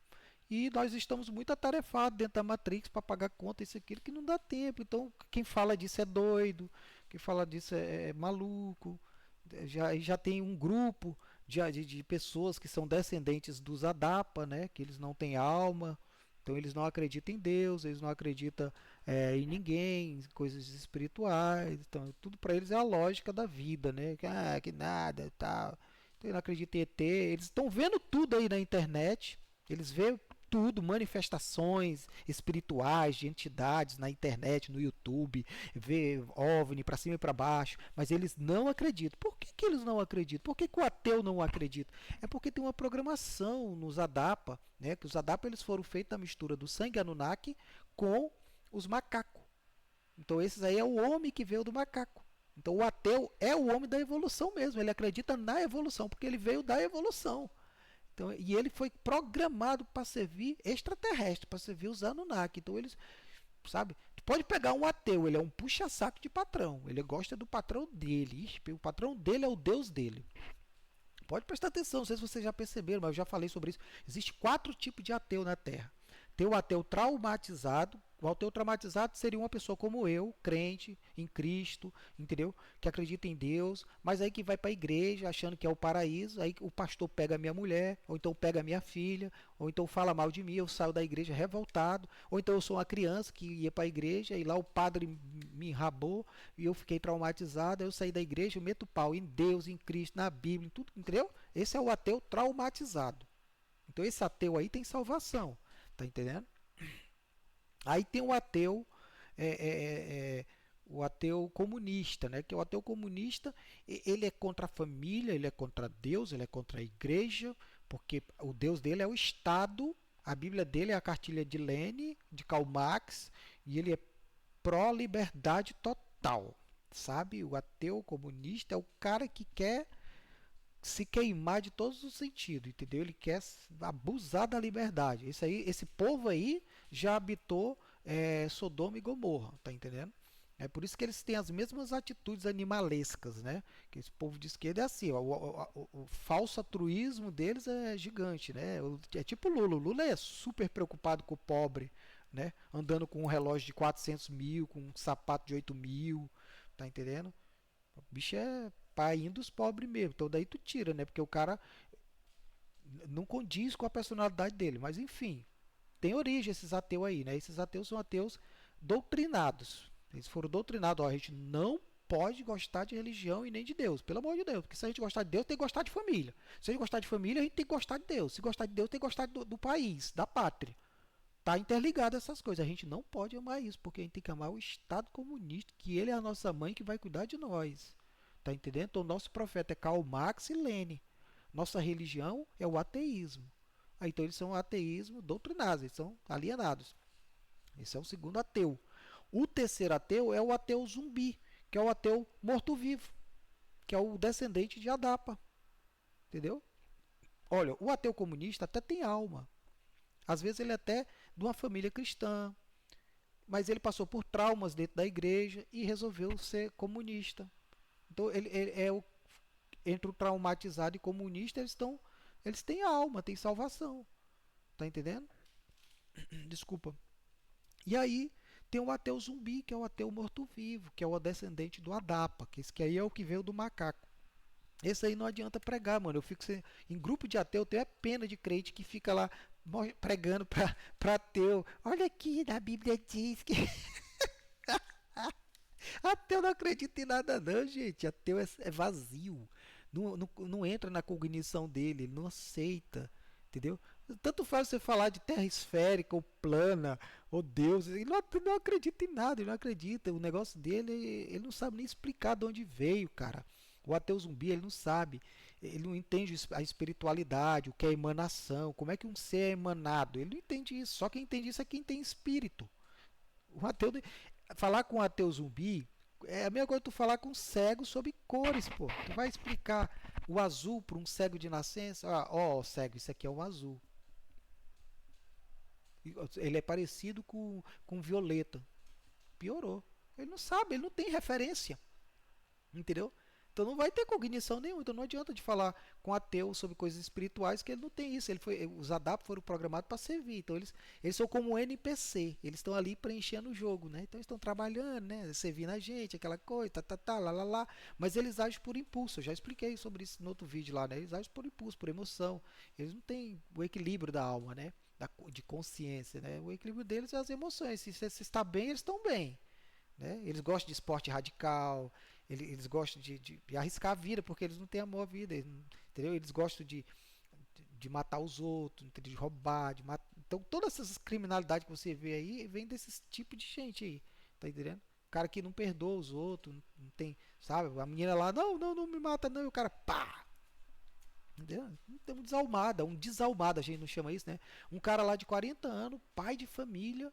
e nós estamos muito atarefados dentro da Matrix para pagar conta, isso e aquilo, que não dá tempo. Então, quem fala disso é doido, quem fala disso é maluco. Já tem um grupo de pessoas que são descendentes dos Adapa, né? Que eles não têm alma, então eles não acreditam em Deus, eles não acreditam em ninguém, em coisas espirituais. Então, tudo para eles é a lógica da vida, né? Que nada, tal. Então, eles não acreditam em ET. Eles estão vendo tudo aí na internet. Eles veem tudo, manifestações espirituais de entidades na internet, no YouTube, vê OVNI para cima e para baixo, mas eles não acreditam. Por que eles não acreditam? Por que o ateu não acredita? É porque tem uma programação nos Adapa, né? Que os Adapa eles foram feitos na mistura do sangue Anunnaki com os macacos. Então esses aí é o homem que veio do macaco. Então o ateu é o homem da evolução mesmo, ele acredita na evolução, porque ele veio da evolução. Então, e ele foi programado para servir extraterrestre, para servir os Anunnaki. Então eles, sabe? Tu pode pegar um ateu, ele é um puxa-saco de patrão. Ele gosta do patrão dele. Ixi, o patrão dele é o Deus dele. Pode prestar atenção, não sei se vocês já perceberam, mas eu já falei sobre isso. Existem 4 tipos de ateu na Terra. Tem o ateu traumatizado. O ateu traumatizado seria uma pessoa como eu, crente em Cristo, entendeu? Que acredita em Deus, mas aí que vai para a igreja achando que é o paraíso, aí o pastor pega a minha mulher, ou então pega a minha filha, ou então fala mal de mim, eu saio da igreja revoltado, ou então eu sou uma criança que ia para a igreja e lá o padre me enrabou e eu fiquei traumatizado, aí eu saí da igreja, eu meto pau em Deus, em Cristo, na Bíblia, em tudo, entendeu? Esse é o ateu traumatizado. Então esse ateu aí tem salvação. Tá entendendo? Aí tem o ateu é, é, é, o ateu comunista, né? Que o ateu comunista, ele é contra a família, ele é contra Deus, ele é contra a igreja, porque o Deus dele é o Estado, a Bíblia dele é a cartilha de Lenin, de Karl Marx, e ele é pró-liberdade total, sabe? O ateu comunista é o cara que quer se queimar de todos os sentidos, entendeu? Ele quer abusar da liberdade. Esse povo aí já habitou Sodoma e Gomorra, tá entendendo? É por isso que eles têm as mesmas atitudes animalescas, né? Que esse povo de esquerda é assim, ó, o falso altruísmo deles é gigante, né? É tipo o Lula. O Lula é super preocupado com o pobre, né? Andando com um relógio de 400 mil, com um sapato de 8 mil, tá entendendo? O bicho é pai dos pobres mesmo. Então daí tu tira, né? Porque o cara não condiz com a personalidade dele. Mas enfim, tem origem esses ateus aí, né? Esses ateus são ateus doutrinados. Eles foram doutrinados. Ó, a gente não pode gostar de religião e nem de Deus. Pelo amor de Deus. Porque se a gente gostar de Deus, tem que gostar de família. Se a gente gostar de família, a gente tem que gostar de Deus. Se gostar de Deus, tem que gostar do país, da pátria. Tá interligado essas coisas. A gente não pode amar isso, porque a gente tem que amar o Estado comunista, que ele é a nossa mãe que vai cuidar de nós. Tá entendendo? Então, nosso profeta é Karl Marx e Lenin. Nossa religião é o ateísmo. Aí, então, eles são ateísmo doutrinados, eles são alienados. Esse é o segundo ateu. O terceiro ateu é o ateu zumbi, que é o ateu morto-vivo, que é o descendente de Adapa. Entendeu? Olha, o ateu comunista até tem alma. Às vezes ele é até de uma família cristã, mas ele passou por traumas dentro da igreja e resolveu ser comunista. Então ele é o, entre o traumatizado e comunista, eles têm alma, têm salvação. Tá entendendo? Desculpa. E aí tem o ateu zumbi, que é o ateu morto-vivo, que é o descendente do Adapa, que esse que aí é o que veio do macaco. Esse aí não adianta pregar, mano. Eu fico em grupo de ateu, eu tenho pena de crente que fica lá pregando pra ateu. Olha aqui, na Bíblia diz que ateu não acredita em nada não, gente. Ateu é vazio. Não entra na cognição dele, ele não aceita. Entendeu? Tanto faz você falar de terra esférica ou plana, ou Deus, ele não acredita em nada, ele não acredita. O negócio dele, ele não sabe nem explicar de onde veio, cara. O ateu zumbi, ele não sabe, ele não entende a espiritualidade, o que é emanação, como é que um ser é emanado. Ele não entende isso, só quem entende isso é quem tem espírito. O ateu, falar com um ateu zumbi é a mesma coisa que tu falar com um cego sobre cores, pô. Tu vai explicar o azul para um cego de nascença. Ah, ó, cego, isso aqui é um azul. Ele é parecido com violeta. Piorou. Ele não sabe, ele não tem referência. Entendeu? Então não vai ter cognição nenhuma. Então não adianta de falar com ateu sobre coisas espirituais que ele não tem isso. Os ADAP foram programados para servir. Então eles são como um NPC. Eles estão ali preenchendo o jogo, né? Então eles estão trabalhando, né? Servindo a gente, aquela coisa, lá, lá, lá. Mas eles agem por impulso. Eu já expliquei sobre isso no outro vídeo lá, né? Eles agem por impulso, por emoção. Eles não têm o equilíbrio da alma, né? De consciência, né? O equilíbrio deles é as emoções. Se você está bem, eles estão bem. Né? Eles gostam de esporte radical, eles gostam de arriscar a vida, porque eles não têm amor à vida, entendeu? Eles gostam de matar os outros, entendeu? De roubar, de matar. Então todas essas criminalidades que você vê aí vem desse tipo de gente aí, tá entendendo? O cara que não perdoa os outros, não tem, sabe? A menina lá, não me mata não, e o cara, pá! Entendeu? Um desalmado, a gente não chama isso, né? Um cara lá de 40 anos, pai de família,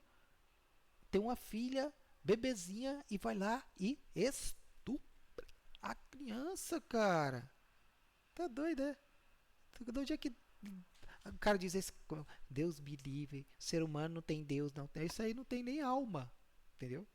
tem uma filha bebezinha e vai lá e estupra a criança, cara. Tá doido, é? De onde é que o cara diz esse, Deus me livre, ser humano não tem Deus, não. Isso aí não tem nem alma, entendeu?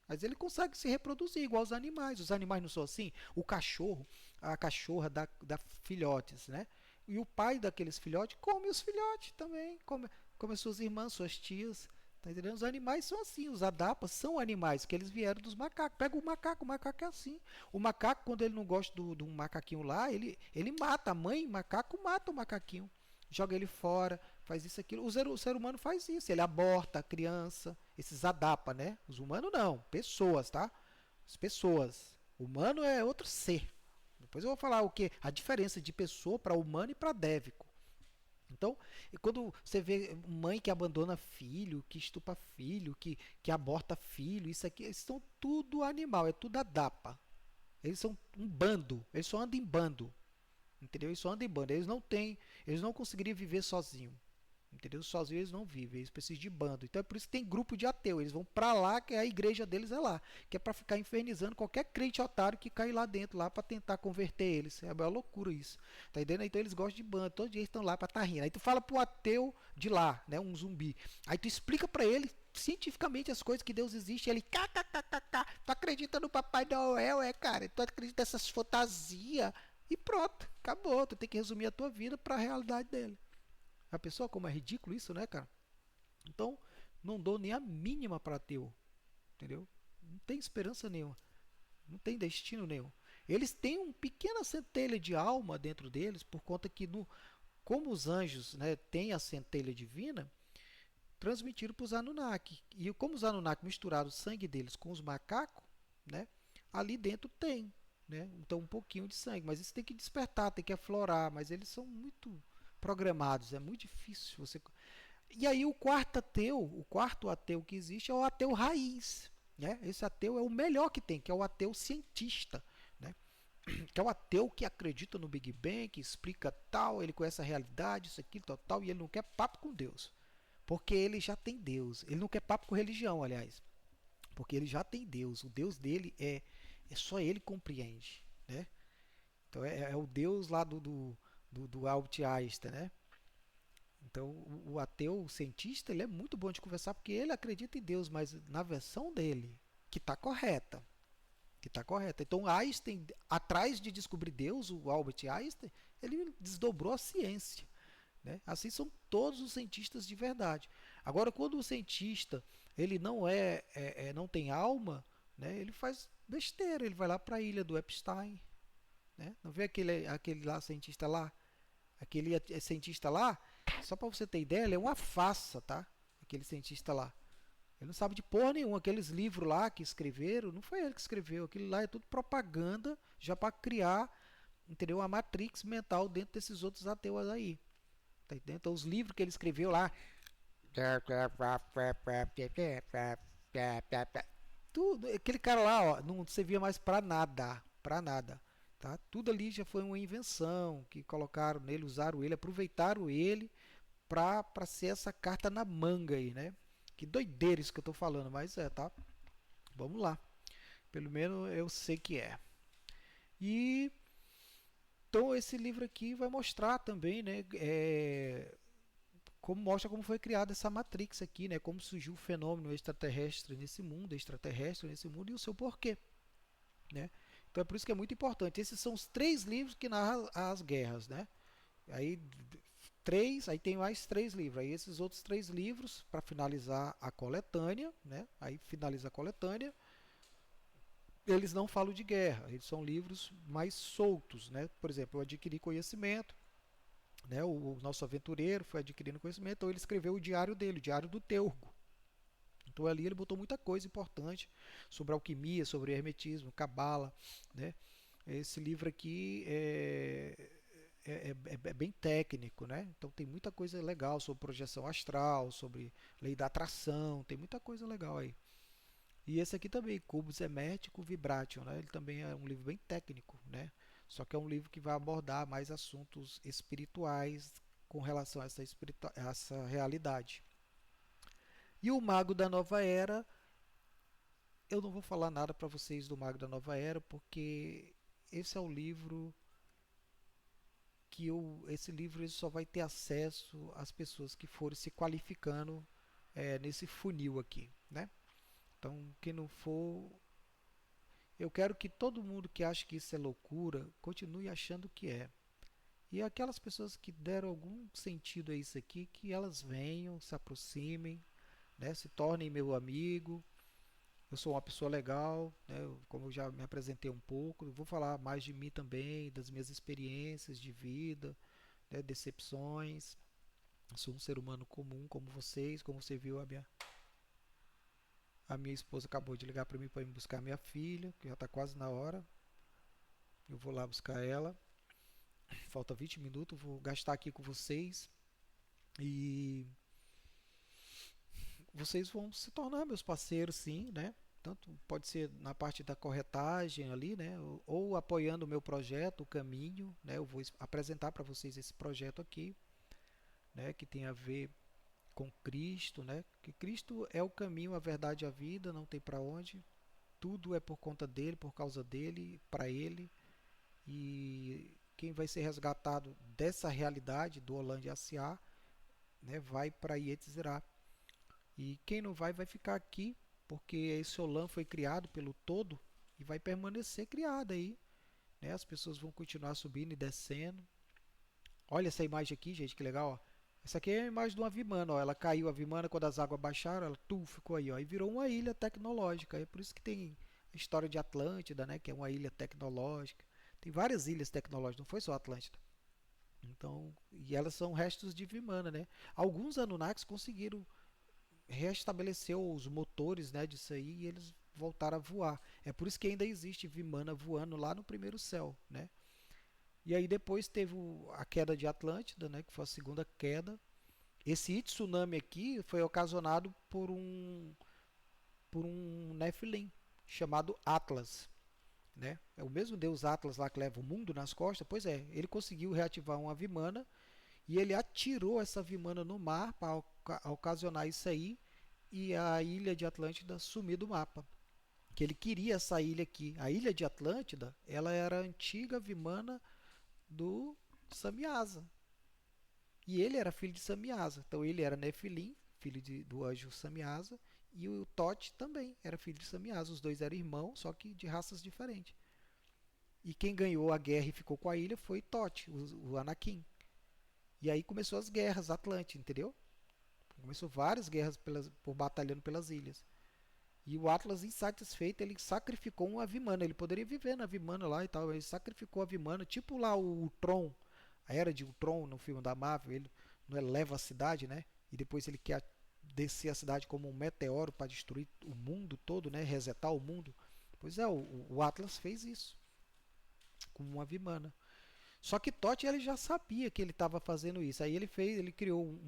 Mas ele consegue se reproduzir igual os animais. Os animais não são assim? O cachorro, a cachorra dá filhotes, né? E o pai daqueles filhotes come os filhotes também. Come as suas irmãs, suas tias. Tá entendendo? Os animais são assim. Os adapas são animais, que eles vieram dos macacos. Pega o macaco é assim. O macaco, quando ele não gosta do macaquinho lá, ele mata. A mãe macaco mata o macaquinho. Joga ele fora, faz isso, aquilo. O ser humano faz isso. Ele aborta a criança. Esses adapa, né? Os humanos não. Pessoas, tá? As pessoas. Humano é outro ser. Depois eu vou falar o que? A diferença de pessoa para humano e para dévico. Então, e quando você vê mãe que abandona filho, que estupra filho, que aborta filho, isso aqui, eles são tudo animal, é tudo a dapa. Eles são um bando, eles só andam em bando, entendeu? Eles só andam em bando, eles não conseguiriam viver sozinhos. Entendeu? Sozinhos eles não vivem, eles precisam de bando. Então é por isso que tem grupo de ateu. Eles vão pra lá, que a igreja deles é lá, que é pra ficar infernizando qualquer crente otário que cai lá dentro, lá pra tentar converter eles. É uma loucura isso. Tá entendendo? Então eles gostam de bando, todos eles estão lá pra tá rindo. Aí tu fala pro ateu de lá, né, um zumbi. Aí tu explica pra ele cientificamente as coisas que Deus existe, ele kkkk, tu acredita no Papai Noel, cara? Tu acredita nessas fantasias? E pronto, acabou. Tu tem que resumir a tua vida para a realidade dele. A pessoa, como é ridículo isso, né, cara? Então, não dou nem a mínima para ateu, entendeu? Não tem esperança nenhuma, não tem destino nenhum. Eles têm uma pequena centelha de alma dentro deles, por conta que, como os anjos, né, têm a centelha divina, transmitiram para os Anunnaki. E como os Anunnaki misturaram o sangue deles com os macacos, né, ali dentro tem. Né? Então, um pouquinho de sangue. Mas isso tem que despertar, tem que aflorar. Mas eles são muito programados, é muito difícil você. E aí o quarto ateu que existe é o ateu raiz. Né? Esse ateu é o melhor que tem, que é o ateu cientista. Né? Que é o ateu que acredita no Big Bang, que explica tal, ele conhece a realidade, isso aqui, tal, tal, e ele não quer papo com Deus. Porque ele já tem Deus. Ele não quer papo com religião, aliás. Porque ele já tem Deus. O Deus dele é só ele compreende. Né? Então é o Deus lá do Albert Einstein, né? Então, o ateu, o cientista, ele é muito bom de conversar porque ele acredita em Deus, mas na versão dele, que está correta. Que está correta. Então, Einstein, atrás de descobrir Deus, o Albert Einstein, ele desdobrou a ciência. Né? Assim são todos os cientistas de verdade. Agora, quando o cientista ele não tem alma, né? Ele faz besteira. Ele vai lá para a ilha do Epstein. Né? Não vê aquele lá cientista lá? Aquele cientista lá, só para você ter ideia, ele é uma farsa, tá? Aquele cientista lá. Ele não sabe de porra nenhuma. Aqueles livros lá que escreveram, não foi ele que escreveu. Aquilo lá é tudo propaganda já para criar, entendeu? Uma matrix mental dentro desses outros ateus aí. Tá entendendo? Então, os livros que ele escreveu lá. Tudo, aquele cara lá, ó, não servia mais para nada. Para nada. Tá? Tudo ali já foi uma invenção que colocaram nele, usaram ele, aproveitaram ele para ser essa carta na manga aí, né? Que doideira isso que eu tô falando, mas tá. Vamos lá. Pelo menos eu sei que é. E então esse livro aqui vai mostrar também, né? Como mostra como foi criada essa Matrix aqui, né? Como surgiu o fenômeno extraterrestre nesse mundo e o seu porquê, né? Então é por isso que é muito importante. Esses são os três livros que narram as guerras, né? Aí aí tem mais três livros. Aí esses outros três livros para finalizar a coletânea, né? Aí finaliza a coletânea. Eles não falam de guerra, eles são livros mais soltos, né? Por exemplo, eu adquiri conhecimento, né? O nosso aventureiro foi adquirindo conhecimento, então ele escreveu o diário dele, o diário do Teurgo. Então ali ele botou muita coisa importante sobre alquimia, sobre hermetismo, cabala, né? Esse livro aqui é bem técnico, né? Então tem muita coisa legal sobre projeção astral, sobre lei da atração, tem muita coisa legal aí. E esse aqui também, Cubos Hermético Vibration, né? Ele também é um livro bem técnico, né? Só que é um livro que vai abordar mais assuntos espirituais com relação a essa realidade. E o Mago da Nova Era, eu não vou falar nada para vocês do Mago da Nova Era, porque esse é o livro esse livro ele só vai ter acesso às pessoas que forem se qualificando nesse funil aqui, né? Então, quem não for, eu quero que todo mundo que acha que isso é loucura continue achando que é. E aquelas pessoas que deram algum sentido a isso aqui, que elas venham, se aproximem, né? Se tornem meu amigo. Eu sou uma pessoa legal, né? Como eu já me apresentei um pouco, eu vou falar mais de mim também, das minhas experiências de vida, né? Decepções. Eu sou um ser humano comum como vocês, como você viu a minha esposa acabou de ligar para mim para ir buscar minha filha, que já está quase na hora. Eu vou lá buscar ela. Falta 20 minutos, vou gastar aqui com vocês. E vocês vão se tornar meus parceiros, sim, né? Tanto pode ser na parte da corretagem ali, né? Ou apoiando o meu projeto, o caminho, né? Eu vou apresentar para vocês esse projeto aqui, né? Que tem a ver com Cristo, né? Que Cristo é o caminho, a verdade e a vida, não tem para onde. Tudo é por conta dele, por causa dele, para ele. E quem vai ser resgatado dessa realidade do Holândia SA, né? Vai para Yetzirah. E quem não vai, vai ficar aqui, porque esse Olan foi criado pelo todo e vai permanecer criado aí. Né? As pessoas vão continuar subindo e descendo. Olha essa imagem aqui, gente, que legal. Ó. Essa aqui é a imagem de uma Vimana. Ó. Ela caiu, a Vimana, quando as águas baixaram, ela ficou aí. Ó, e virou uma ilha tecnológica. É por isso que tem a história de Atlântida, né, que é uma ilha tecnológica. Tem várias ilhas tecnológicas, não foi só Atlântida. Então, e elas são restos de Vimana, né? Alguns Anunnakis conseguiram restabeleceu os motores, né, disso aí e eles voltaram a voar. É por isso que ainda existe Vimana voando lá no primeiro céu, né? E aí depois teve a queda de Atlântida, né, que foi a segunda queda. Esse tsunami aqui foi ocasionado por um Nephilim chamado Atlas, né? É o mesmo deus Atlas lá que leva o mundo nas costas. Pois é, ele conseguiu reativar uma Vimana e ele atirou essa Vimana no mar para ocasionar isso aí e a ilha de Atlântida sumir do mapa. Que ele queria essa ilha aqui. A ilha de Atlântida, ela era a antiga Vimana do Samiasa. E ele era filho de Samiasa. Então ele era Nefilim, filho do anjo Samiasa, e o Tote também era filho de Samiasa. Os dois eram irmãos, só que de raças diferentes. E quem ganhou a guerra e ficou com a ilha foi Tote, o Anakin. E aí começou as guerras Atlântidas, entendeu? Começou várias guerras por batalhando pelas ilhas. E o Atlas, insatisfeito, ele sacrificou uma Vimana. Ele poderia viver na Vimana lá e tal. Ele sacrificou a Vimana, tipo lá o Ultron, a era de Ultron no filme da Marvel. Ele não eleva a cidade, né? E depois ele quer descer a cidade como um meteoro para destruir o mundo todo, né? Resetar o mundo. Pois é, o Atlas fez isso com uma Vimana. Só que Totti ele já sabia que ele estava fazendo isso. Aí ele criou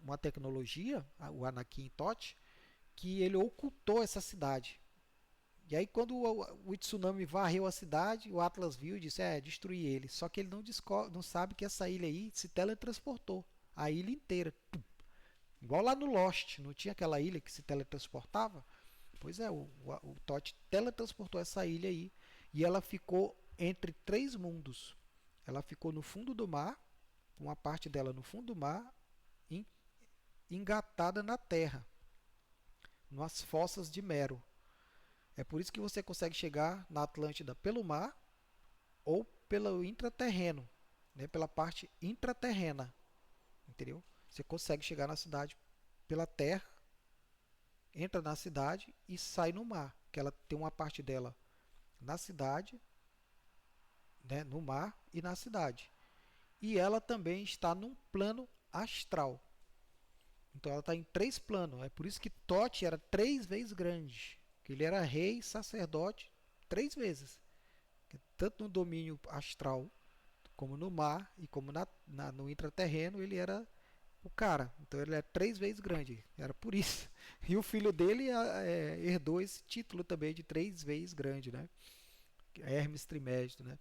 uma tecnologia, o Anakin Totti, que ele ocultou essa cidade. E aí quando o tsunami varreu a cidade, o Atlas viu e disse, destruir ele. Só que ele não sabe que essa ilha aí se teletransportou. A ilha inteira. Igual lá no Lost, não tinha aquela ilha que se teletransportava? Pois é, o Totti teletransportou essa ilha aí. E ela ficou entre três mundos. Ela ficou no fundo do mar, uma parte dela no fundo do mar, engatada na terra, nas fossas de Mero. É por isso que você consegue chegar na Atlântida pelo mar ou pelo intraterreno, né, pela parte intraterrena, entendeu? Você consegue chegar na cidade pela terra, entra na cidade e sai no mar, que ela tem uma parte dela na cidade, né, no mar e na cidade. E ela também está num plano astral. Então ela está em três planos. É por isso que Tote era três vezes grande. Que ele era rei, sacerdote, três vezes. Tanto no domínio astral, como no mar e como no intraterreno, ele era o cara. Então ele é três vezes grande. Era por isso. E o filho dele herdou esse título também de três vezes grande, né? Hermes Trismegisto, né?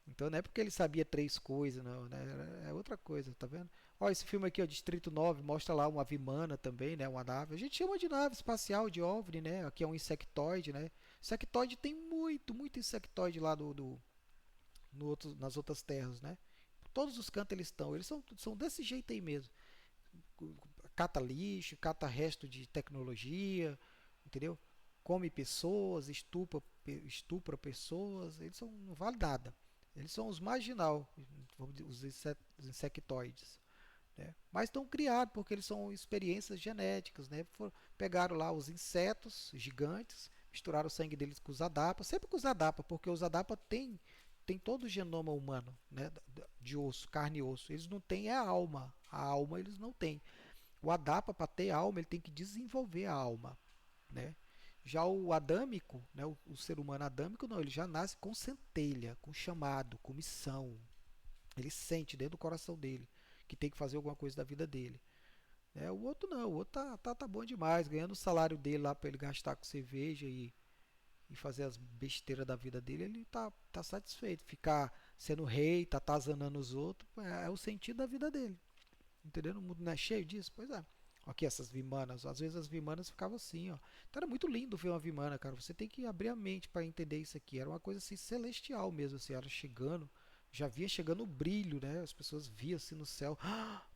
Então não é porque ele sabia três coisas, não, né? É outra coisa, tá vendo? Ó, esse filme aqui, ó, Distrito 9 mostra lá uma Vimana também, né? Uma nave. A gente chama de nave espacial, de OVNI, né? Aqui é um insectoide, né? Insectoide tem muito insectoide lá no nas outras terras, né? Todos os cantos eles estão. Eles são desse jeito aí mesmo. Cata lixo, cata resto de tecnologia, entendeu? Come pessoas, estupra pessoas. Eles não vale nada. Eles são os marginal, os insectoides. Né? Mas estão criados porque eles são experiências genéticas. Né? Pegaram lá os insetos gigantes, misturaram o sangue deles com os adapa, sempre com os adapa, porque os adapa tem todo o genoma humano, né? De osso, carne e osso. Eles não têm a alma. A alma eles não têm. O adapa, para ter alma, ele tem que desenvolver a alma. Né? Já o adâmico, né, o ser humano adâmico, não, ele já nasce com centelha, com chamado, com missão. Ele sente dentro do coração dele que que tem que fazer alguma coisa da vida dele. O outro não, o outro tá bom demais, ganhando o salário dele lá para ele gastar com cerveja e fazer as besteiras da vida dele, ele tá satisfeito. Ficar sendo rei, tá atazanando os outros, é o sentido da vida dele. Entendeu? O mundo não é cheio disso? Pois é. Aqui essas vimanas, às vezes as vimanas ficavam assim, ó. Então era muito lindo ver uma vimana, cara. Você tem que abrir a mente para entender isso aqui. Era uma coisa assim celestial mesmo, assim, era chegando, já via chegando o brilho, né? As pessoas viam assim no céu,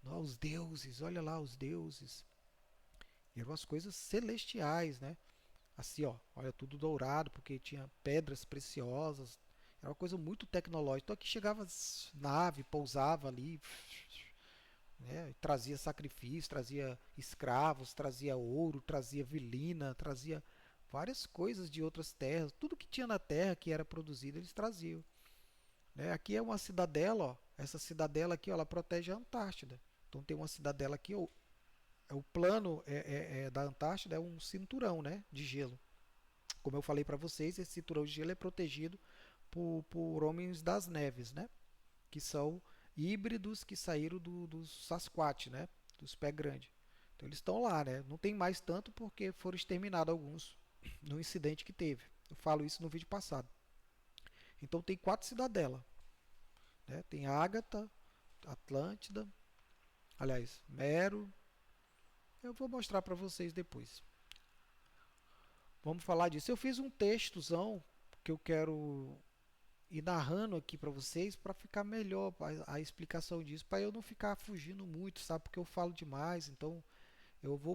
não, os deuses, olha lá os deuses. E eram as coisas celestiais, né? Assim, ó, olha tudo dourado, porque tinha pedras preciosas. Era uma coisa muito tecnológica. Então aqui chegava nave, pousava ali, né? Trazia sacrifício, trazia escravos, trazia ouro, trazia vilina, trazia várias coisas de outras terras. Tudo que tinha na terra que era produzido, eles traziam. Né? Aqui é uma cidadela, ó. Essa cidadela aqui, ó, ela protege a Antártida. Então tem uma cidadela aqui, ó, o plano da Antártida é um cinturão, né, de gelo. Como eu falei para vocês, esse cinturão de gelo é protegido por homens das neves, né? Que são híbridos que saíram dos Sasquatch, né? Dos pé grandes. Então eles estão lá, né? Não tem mais tanto porque foram exterminados alguns no incidente que teve. Eu falo isso no vídeo passado. Então tem 4 cidadelas, né? Tem Ágata, Atlântida, aliás, Mero. Eu vou mostrar para vocês depois. Vamos falar disso. Eu fiz um textozão que eu quero ir narrando aqui para vocês para ficar melhor a explicação disso, para eu não ficar fugindo muito, sabe? Porque eu falo demais, então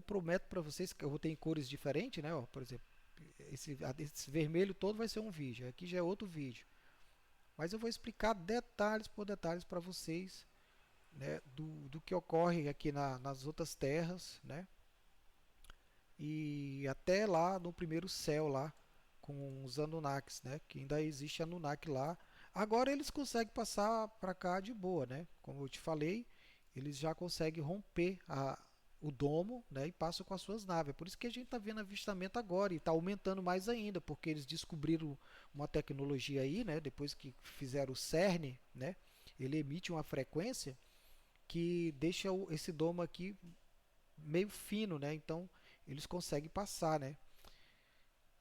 prometo para vocês que eu vou ter em cores diferentes, né? Ó, por exemplo, esse vermelho todo vai ser um vídeo, aqui já é outro vídeo, mas eu vou explicar detalhes por detalhes para vocês, né? Do que ocorre aqui nas outras terras, né? E até lá no primeiro céu lá com os Anunnakis, né? Que ainda existe Anunnaki lá. Agora eles conseguem passar para cá de boa, né? Como eu te falei, eles já conseguem romper o domo, né? E passam com as suas naves. É por isso que a gente está vendo avistamento agora e está aumentando mais ainda, porque eles descobriram uma tecnologia aí, né? Depois que fizeram o CERN, né? Ele emite uma frequência que deixa esse domo aqui meio fino, né? Então eles conseguem passar, né?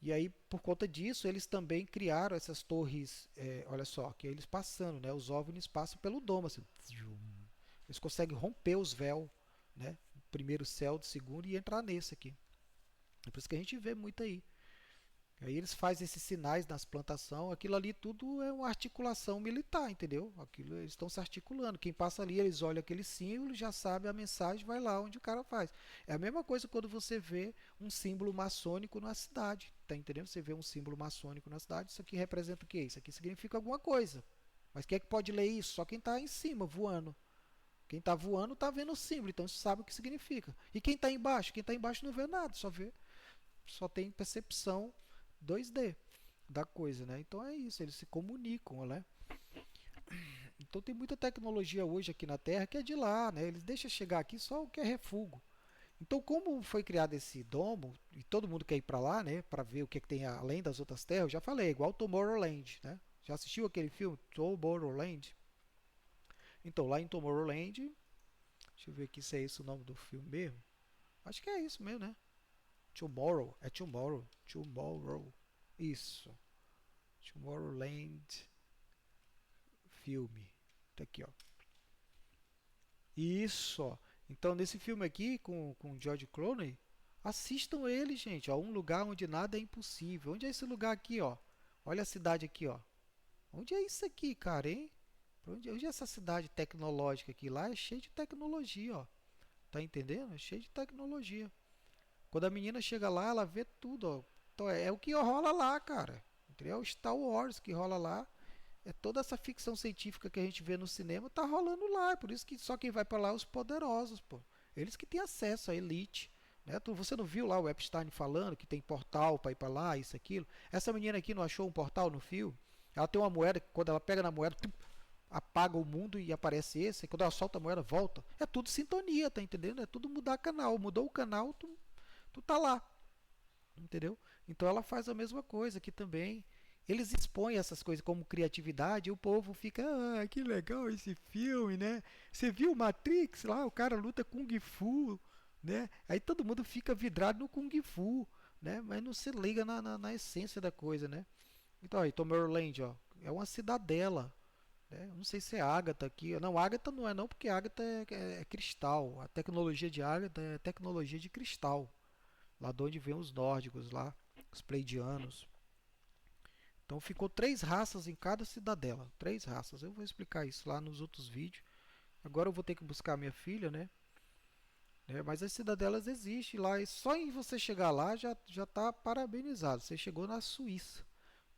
E aí, por conta disso, eles também criaram essas torres, olha só, que eles passando, né? Os OVNIs passam pelo domo, assim, eles conseguem romper os véus, né? Primeiro céu, do segundo e entrar nesse aqui. É por isso que a gente vê muito aí. Aí eles fazem esses sinais nas plantações, aquilo ali tudo é uma articulação militar, entendeu? Aquilo eles estão se articulando. Quem passa ali, eles olham aquele símbolo, já sabe a mensagem, vai lá onde o cara faz. É a mesma coisa quando você vê um símbolo maçônico na cidade, tá entendendo? Você vê um símbolo maçônico na cidade, isso aqui representa o quê? Isso aqui significa alguma coisa. Mas quem é que pode ler isso? Só quem está em cima, voando. Quem está voando está vendo o símbolo, então isso sabe o que significa. E quem está embaixo? Quem está embaixo não vê nada, só tem percepção 2D da coisa, né? Então é isso, eles se comunicam, né? Então tem muita tecnologia hoje aqui na Terra que é de lá, né? Eles deixam chegar aqui só o que é refúgio. Então, como foi criado esse domo e todo mundo quer ir para lá, né, para ver o que, é que tem além das outras terras, eu já falei, igual Tomorrowland, né? Já assistiu aquele filme Tomorrowland? Então, lá em Tomorrowland, deixa eu ver aqui se é esse o nome do filme mesmo. Acho que é isso mesmo, né? Tomorrow, é Tomorrow, Tomorrow. Isso. Tomorrowland filme. Tá aqui, ó. Isso, ó. Então, nesse filme aqui, com George Clooney, assistam ele, gente, ó. Um lugar onde nada é impossível. Onde é esse lugar aqui, ó? Olha a cidade aqui, ó. Onde é isso aqui, cara, hein? Onde é essa cidade tecnológica aqui? Lá é cheio de tecnologia, ó. Tá entendendo? É cheio de tecnologia. Quando a menina chega lá, ela vê tudo, ó. Então, é o que rola lá, cara. Entendeu? É o Star Wars que rola lá. É toda essa ficção científica que a gente vê no cinema tá rolando lá. É por isso que só quem vai para lá é os poderosos, pô. Eles que têm acesso à elite. Né? Você não viu lá o Epstein falando que tem portal para ir para lá, isso, aquilo? Essa menina aqui não achou um portal no fio? Ela tem uma moeda que quando ela pega na moeda, apaga o mundo e aparece esse. E quando ela solta a moeda, volta. É tudo sintonia, tá entendendo? É tudo mudar canal. Mudou o canal, tu tá lá. Entendeu? Então ela faz a mesma coisa aqui também. eles expõem essas coisas como criatividade e o povo fica, ah, que legal esse filme, né? Você viu Matrix lá, o cara luta Kung Fu, né? Aí todo mundo fica vidrado no Kung Fu, né? Mas não se liga na essência da coisa, né? Então aí, Tomorrowland, ó, é uma cidadela, né? Eu não sei se é Ágata aqui. Não, Ágata não é não, porque Ágata é cristal. A tecnologia de Ágata é tecnologia de cristal. Lá de onde vem os nórdicos lá, os pleidianos. Então ficou três raças em cada cidadela. Três raças. Eu vou explicar isso lá nos outros vídeos. Agora eu vou ter que buscar minha filha, né? Mas as cidadelas existem lá. E só em você chegar lá já está parabenizado. Você chegou na Suíça.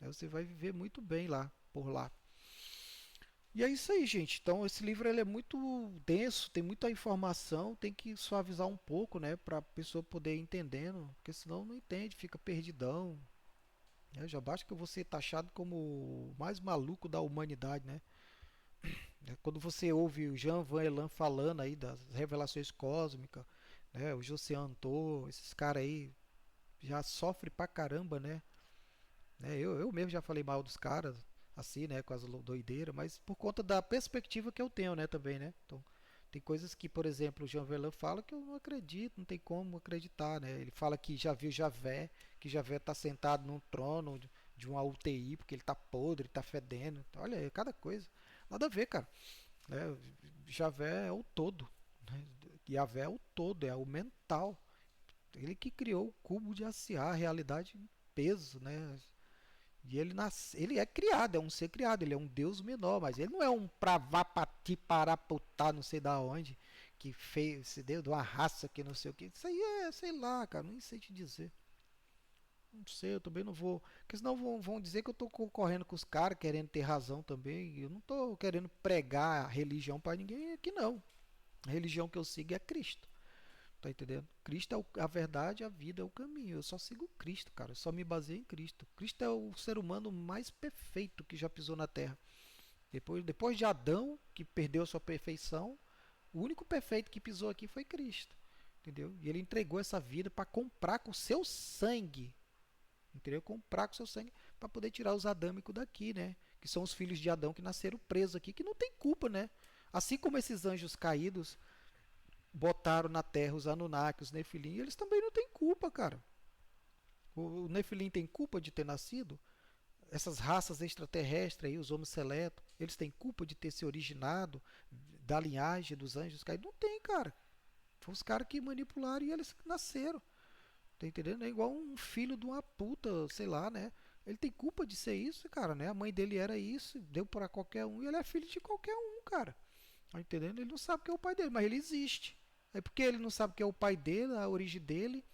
Né? Você vai viver muito bem lá, por lá. E é isso aí, gente. Então esse livro ele é muito denso, tem muita informação, tem que suavizar um pouco, né, para a pessoa poder ir entendendo, porque senão não entende, fica perdidão. Né? Já basta que eu vou ser taxado como o mais maluco da humanidade, né? Quando você ouve o Jean Van Elan falando aí das revelações cósmicas, né, o José Antor, esses caras aí já sofrem pra caramba, né? Eu mesmo já falei mal dos caras, assim, né, com as doideiras, mas por conta da perspectiva que eu tenho, né, também, né? Então, tem coisas que, por exemplo, o Jean Verlan fala que eu não acredito, não tem como acreditar, né? Ele fala que já viu Javé, que Javé está sentado num trono de uma UTI, porque ele tá podre, tá fedendo. Olha aí, cada coisa. Nada a ver, cara. Né? Javé é o todo. Né? Javé é o todo, é o mental. Ele que criou o cubo de Aciar, a realidade em peso, né? E ele é criado, é um ser criado, ele é um deus menor, mas ele não é um pravapati paraputá, não sei da onde, que fez, se deu de uma raça que não sei o que. Isso aí é, sei lá, cara, nem sei te dizer. Não sei, eu também não vou. Porque senão vão dizer que eu tô concorrendo com os caras, querendo ter razão também. Eu não tô querendo pregar a religião para ninguém aqui, não. A religião que eu sigo é Cristo. Tá entendendo? Cristo é a verdade, a vida, é o caminho. Eu só sigo Cristo, cara. Eu só me baseio em Cristo. Cristo é o ser humano mais perfeito que já pisou na Terra. Depois de Adão, que perdeu sua perfeição, o único perfeito que pisou aqui foi Cristo. Entendeu? E ele entregou essa vida para comprar com seu sangue. Entendeu? Comprar com seu sangue para poder tirar os adâmicos daqui, né? Que são os filhos de Adão que nasceram presos aqui, que não tem culpa, né? Assim como esses anjos caídos botaram na terra os Anunnaki, os Nefilim, eles também não têm culpa, cara. O Nefilim tem culpa de ter nascido? Essas raças extraterrestres aí, os homens seletos, eles têm culpa de ter se originado da linhagem dos anjos caídos? Não tem, cara. Foi os caras que manipularam e eles nasceram. Tá entendendo? É igual um filho de uma puta, sei lá, né? Ele tem culpa de ser isso, cara, né? A mãe dele era isso, deu para qualquer um e ele é filho de qualquer um, cara. Tá entendendo? Ele não sabe que é o pai dele, mas ele existe. É porque ele não sabe que é o pai dele, a origem dele,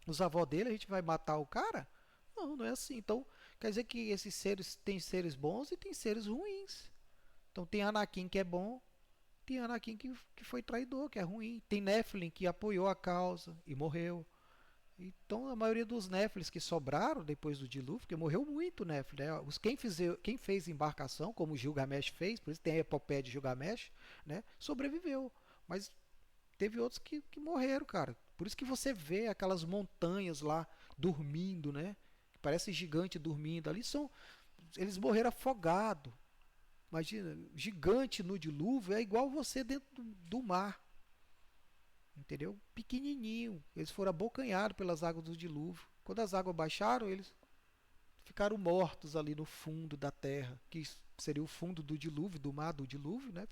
os avós dele, a gente vai matar o cara? Não, não é assim. Então, quer dizer que esses seres tem seres bons e tem seres ruins. Então tem Anakin que é bom, tem Anakin que foi traidor, que é ruim. Tem Nephilim que apoiou a causa e morreu. Então a maioria dos Néfilis que sobraram depois do dilúvio, porque morreu muito Néfili, né? Quem fez embarcação, como Gilgamesh fez, por isso tem a epopeia de Gilgamesh, né? Sobreviveu. Mas teve outros que morreram, cara. Por isso que você vê aquelas montanhas lá dormindo, né? Que parece gigante dormindo. Ali são. Eles morreram afogados. Imagina, gigante no dilúvio é igual você dentro do mar. Entendeu? Pequenininho. Eles foram abocanhados pelas águas do dilúvio. Quando as águas baixaram, eles ficaram mortos ali no fundo da terra, que seria o fundo do dilúvio, do mar do dilúvio, né?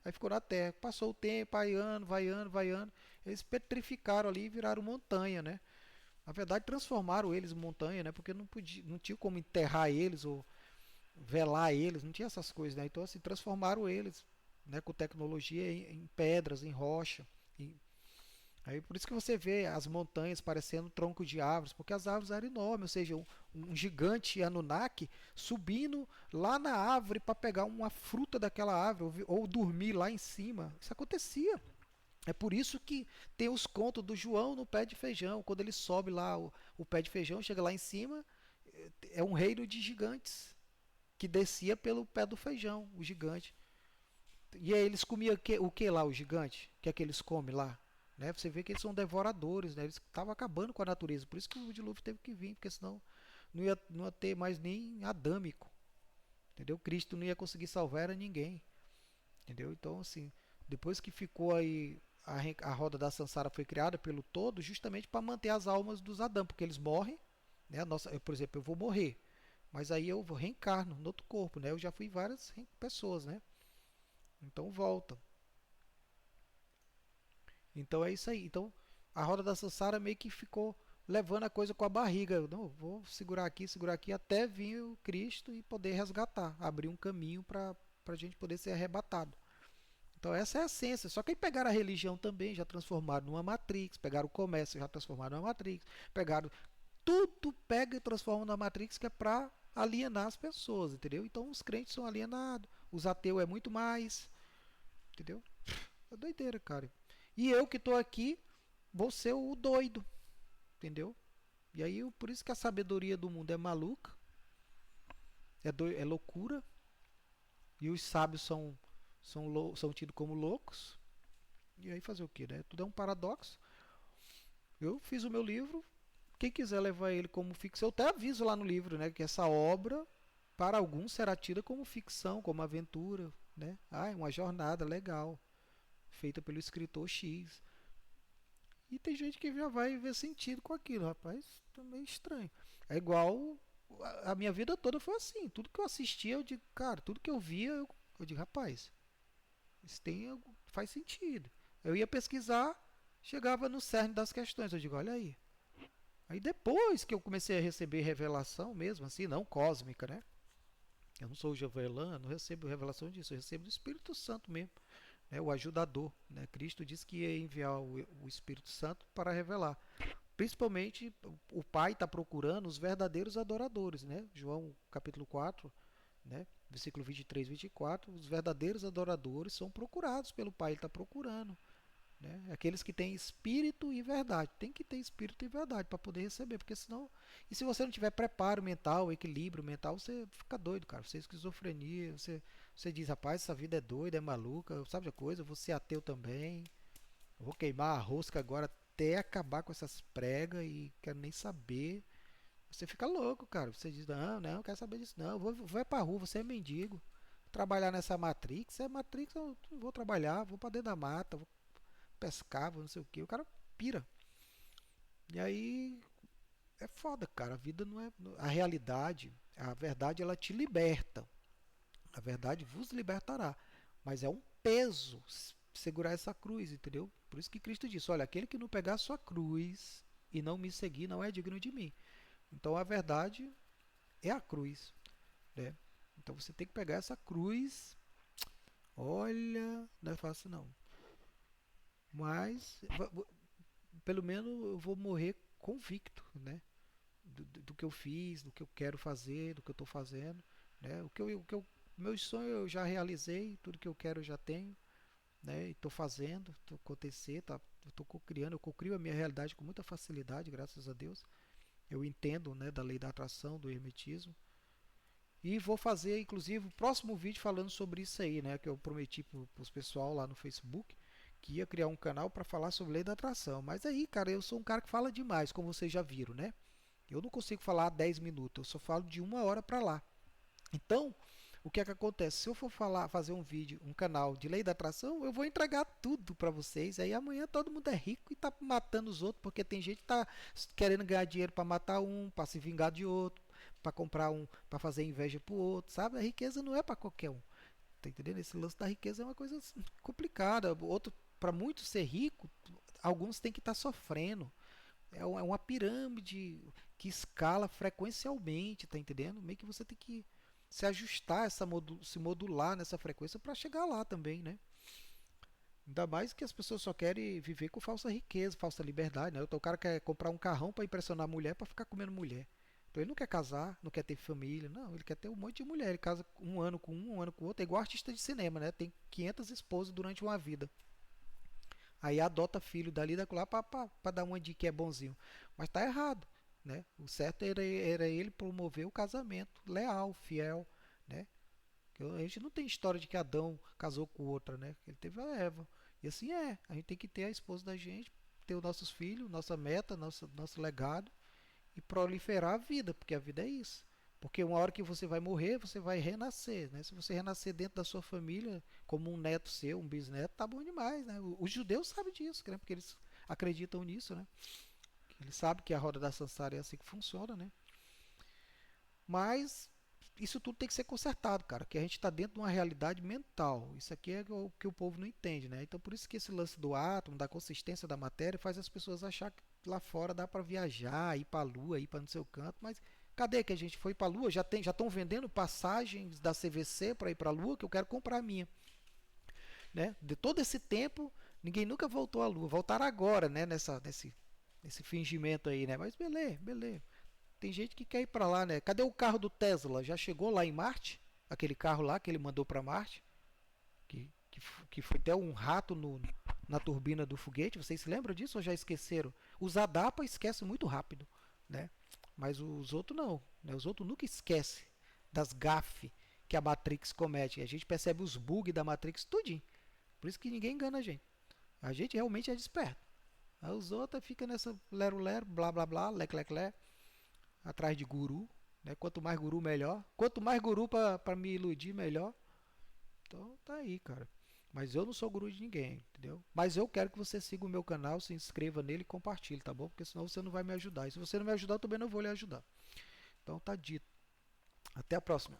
Aí ficou na terra. Passou o tempo, vai ano, vai ano, vai ano. Eles petrificaram ali e viraram montanha, né? Na verdade, transformaram eles em montanha, né? Porque não tinha como enterrar eles ou velar eles, não tinha essas coisas, né? Então, assim, transformaram eles, né, com tecnologia em pedras, em rocha. Aí por isso que você vê as montanhas parecendo troncos de árvores, porque as árvores eram enormes, ou seja, um gigante Anunnaki subindo lá na árvore para pegar uma fruta daquela árvore, ou dormir lá em cima. Isso acontecia. É por isso que tem os contos do João no pé de feijão. Quando ele sobe lá o pé de feijão, chega lá em cima, é um reino de gigantes que descia pelo pé do feijão, o gigante. E aí eles comiam o que lá, o gigante? O que é que eles comem lá? Né? Você vê que eles são devoradores, né? Eles estavam acabando com a natureza. Por isso que o dilúvio teve que vir, porque senão não ia ter mais nem adâmico, entendeu? Cristo não ia conseguir salvar era ninguém, entendeu? Então, assim, depois que ficou aí a roda da Sansara foi criada pelo todo justamente para manter as almas dos Adão, porque eles morrem, né? Por exemplo, eu vou morrer, mas aí eu vou reencarno no outro corpo, né? Eu já fui várias pessoas, né? Então volta. Então é isso aí. Então a roda da Sansara meio que ficou levando a coisa com a barriga. Eu, não, vou segurar aqui até vir o Cristo e poder resgatar, abrir um caminho para a gente poder ser arrebatado. Então essa é a essência. Só que aí pegaram a religião também, já transformaram numa matrix, pegaram o comércio, já transformaram numa matrix, pegaram tudo pega e transforma numa matrix que é para alienar as pessoas, entendeu? Então os crentes são alienados, os ateus é muito mais, entendeu? É doideira, cara. E eu que tô aqui vou ser o doido, entendeu? E aí por isso que a sabedoria do mundo é maluca, é loucura, e os sábios são tidos como loucos. E aí fazer o que, né? Tudo é um paradoxo. Eu fiz o meu livro, quem quiser levar ele como ficção, eu até aviso lá no livro, né, que essa obra para alguns será tida como ficção, como aventura, né? Ah, é uma jornada legal, feita pelo escritor X. E tem gente que já vai ver sentido com aquilo, rapaz, tá meio estranho. É igual a minha vida toda foi assim, tudo que eu assistia, eu digo, cara, tudo que eu via, eu digo, rapaz, isso faz sentido. Eu ia pesquisar, chegava no cerne das questões, eu digo, olha aí. Aí depois que eu comecei a receber revelação mesmo, assim, não cósmica, né? Eu não sou javelã, não recebo revelação disso, eu recebo do Espírito Santo mesmo, né? O ajudador, né? Cristo disse que ia enviar o Espírito Santo para revelar. Principalmente o Pai está procurando os verdadeiros adoradores, né? João capítulo 4, né? Versículo 23 e 24, os verdadeiros adoradores são procurados pelo Pai, ele está procurando, né? Aqueles que têm espírito e verdade. Tem que ter espírito e verdade para poder receber, porque senão. E se você não tiver preparo mental, equilíbrio mental, você fica doido, cara. Você é esquizofrenia, você diz, rapaz, essa vida é doida, é maluca, sabe de coisa? Eu vou ser ateu também. Eu vou queimar a rosca agora até acabar com essas pregas e quero nem saber. Você fica louco, cara. Você diz, não, não, quero saber disso, não. Vou pra rua, você é mendigo. Trabalhar nessa Matrix, é Matrix, eu não vou trabalhar, vou pra dentro da mata, vou pescava, não sei o que. O cara pira. E aí é foda, cara. A vida não é. A realidade, a verdade, ela te liberta. A verdade vos libertará. Mas é um peso segurar essa cruz, entendeu? Por isso que Cristo disse: olha, aquele que não pegar a sua cruz e não me seguir não é digno de mim. Então a verdade é a cruz, né? Então você tem que pegar essa cruz. Olha, não é fácil não. Mas pelo menos eu vou morrer convicto, né? Do que eu fiz, do que eu quero fazer, do que eu estou fazendo, né? Meus sonhos eu já realizei, tudo que eu quero eu já tenho, né? E estou fazendo, estou acontecer, tá? Eu estou criando, eu crio a minha realidade com muita facilidade, graças a Deus. Eu entendo, né, da lei da atração, do hermetismo. E vou fazer, inclusive, o próximo vídeo falando sobre isso aí, né? Que eu prometi para os pessoal lá no Facebook que ia criar um canal para falar sobre lei da atração. Mas aí, cara, eu sou um cara que fala demais, como vocês já viram, né? Eu não consigo falar 10 minutos, eu só falo de uma hora para lá. Então, o que é que acontece? Se eu for fazer um vídeo, um canal de lei da atração, eu vou entregar tudo para vocês. Aí amanhã todo mundo é rico e tá matando os outros, porque tem gente que tá querendo ganhar dinheiro para matar um, para se vingar de outro, para comprar um, para fazer inveja pro outro, sabe? A riqueza não é para qualquer um. Tá entendendo? Esse lance da riqueza é uma coisa complicada. Outro, para muitos ser rico, alguns têm que estar sofrendo. É uma pirâmide que escala frequencialmente, tá entendendo? Meio que você tem que se ajustar, se modular nessa frequência para chegar lá também, né? Ainda mais que as pessoas só querem viver com falsa riqueza, falsa liberdade, né? Então o cara quer comprar um carrão para impressionar a mulher, para ficar comendo mulher. Então ele não quer casar, não quer ter família, não, ele quer ter um monte de mulher. Ele casa um ano com o outro, é igual artista de cinema, né? Tem 500 esposas durante uma vida. Aí adota filho dali e daquela para dar uma de que é bonzinho. Mas tá errado, né? O certo era ele promover o casamento leal, fiel, né? A gente não tem história de que Adão casou com outra, né? Ele teve a Eva. E assim a gente tem que ter a esposa da gente, ter os nossos filhos, nossa meta, nosso legado e proliferar a vida, porque a vida é isso. Porque uma hora que você vai morrer, você vai renascer, né? Se você renascer dentro da sua família, como um neto seu, um bisneto, tá bom demais, né? Os judeus sabem disso, né? Porque eles acreditam nisso, né? Eles sabem que a roda da Sansara é assim que funciona, né? Mas isso tudo tem que ser consertado, cara, que a gente está dentro de uma realidade mental. Isso aqui é o que o povo não entende, né? Então por isso que esse lance do átomo, da consistência da matéria, faz as pessoas achar que lá fora dá para viajar, ir para a Lua, ir para não sei o canto, mas cadê que a gente foi para a Lua? Já estão vendendo passagens da CVC para ir para a Lua, que eu quero comprar a minha, né? De todo esse tempo, ninguém nunca voltou à Lua. Voltaram agora, né? Nesse fingimento aí, né? Mas beleza, beleza. Tem gente que quer ir para lá, né? Cadê o carro do Tesla? Já chegou lá em Marte? Aquele carro lá que ele mandou para Marte? Que foi até um rato na turbina do foguete. Vocês se lembram disso ou já esqueceram? Os ADAPA esquecem muito rápido, né? Mas os outros não. Né? Os outros nunca esquecem das gafes que a Matrix comete. A gente percebe os bugs da Matrix tudinho. Por isso que ninguém engana a gente. A gente realmente é desperto. Aí os outros ficam nessa lero-lero, blá blá blá, lec-lec-lec, atrás de guru. Né? Quanto mais guru, melhor. Quanto mais guru para me iludir, melhor. Então tá aí, cara. Mas eu não sou guru de ninguém, entendeu? Mas eu quero que você siga o meu canal, se inscreva nele e compartilhe, tá bom? Porque senão você não vai me ajudar. E se você não me ajudar, eu também não vou lhe ajudar. Então tá dito. Até a próxima.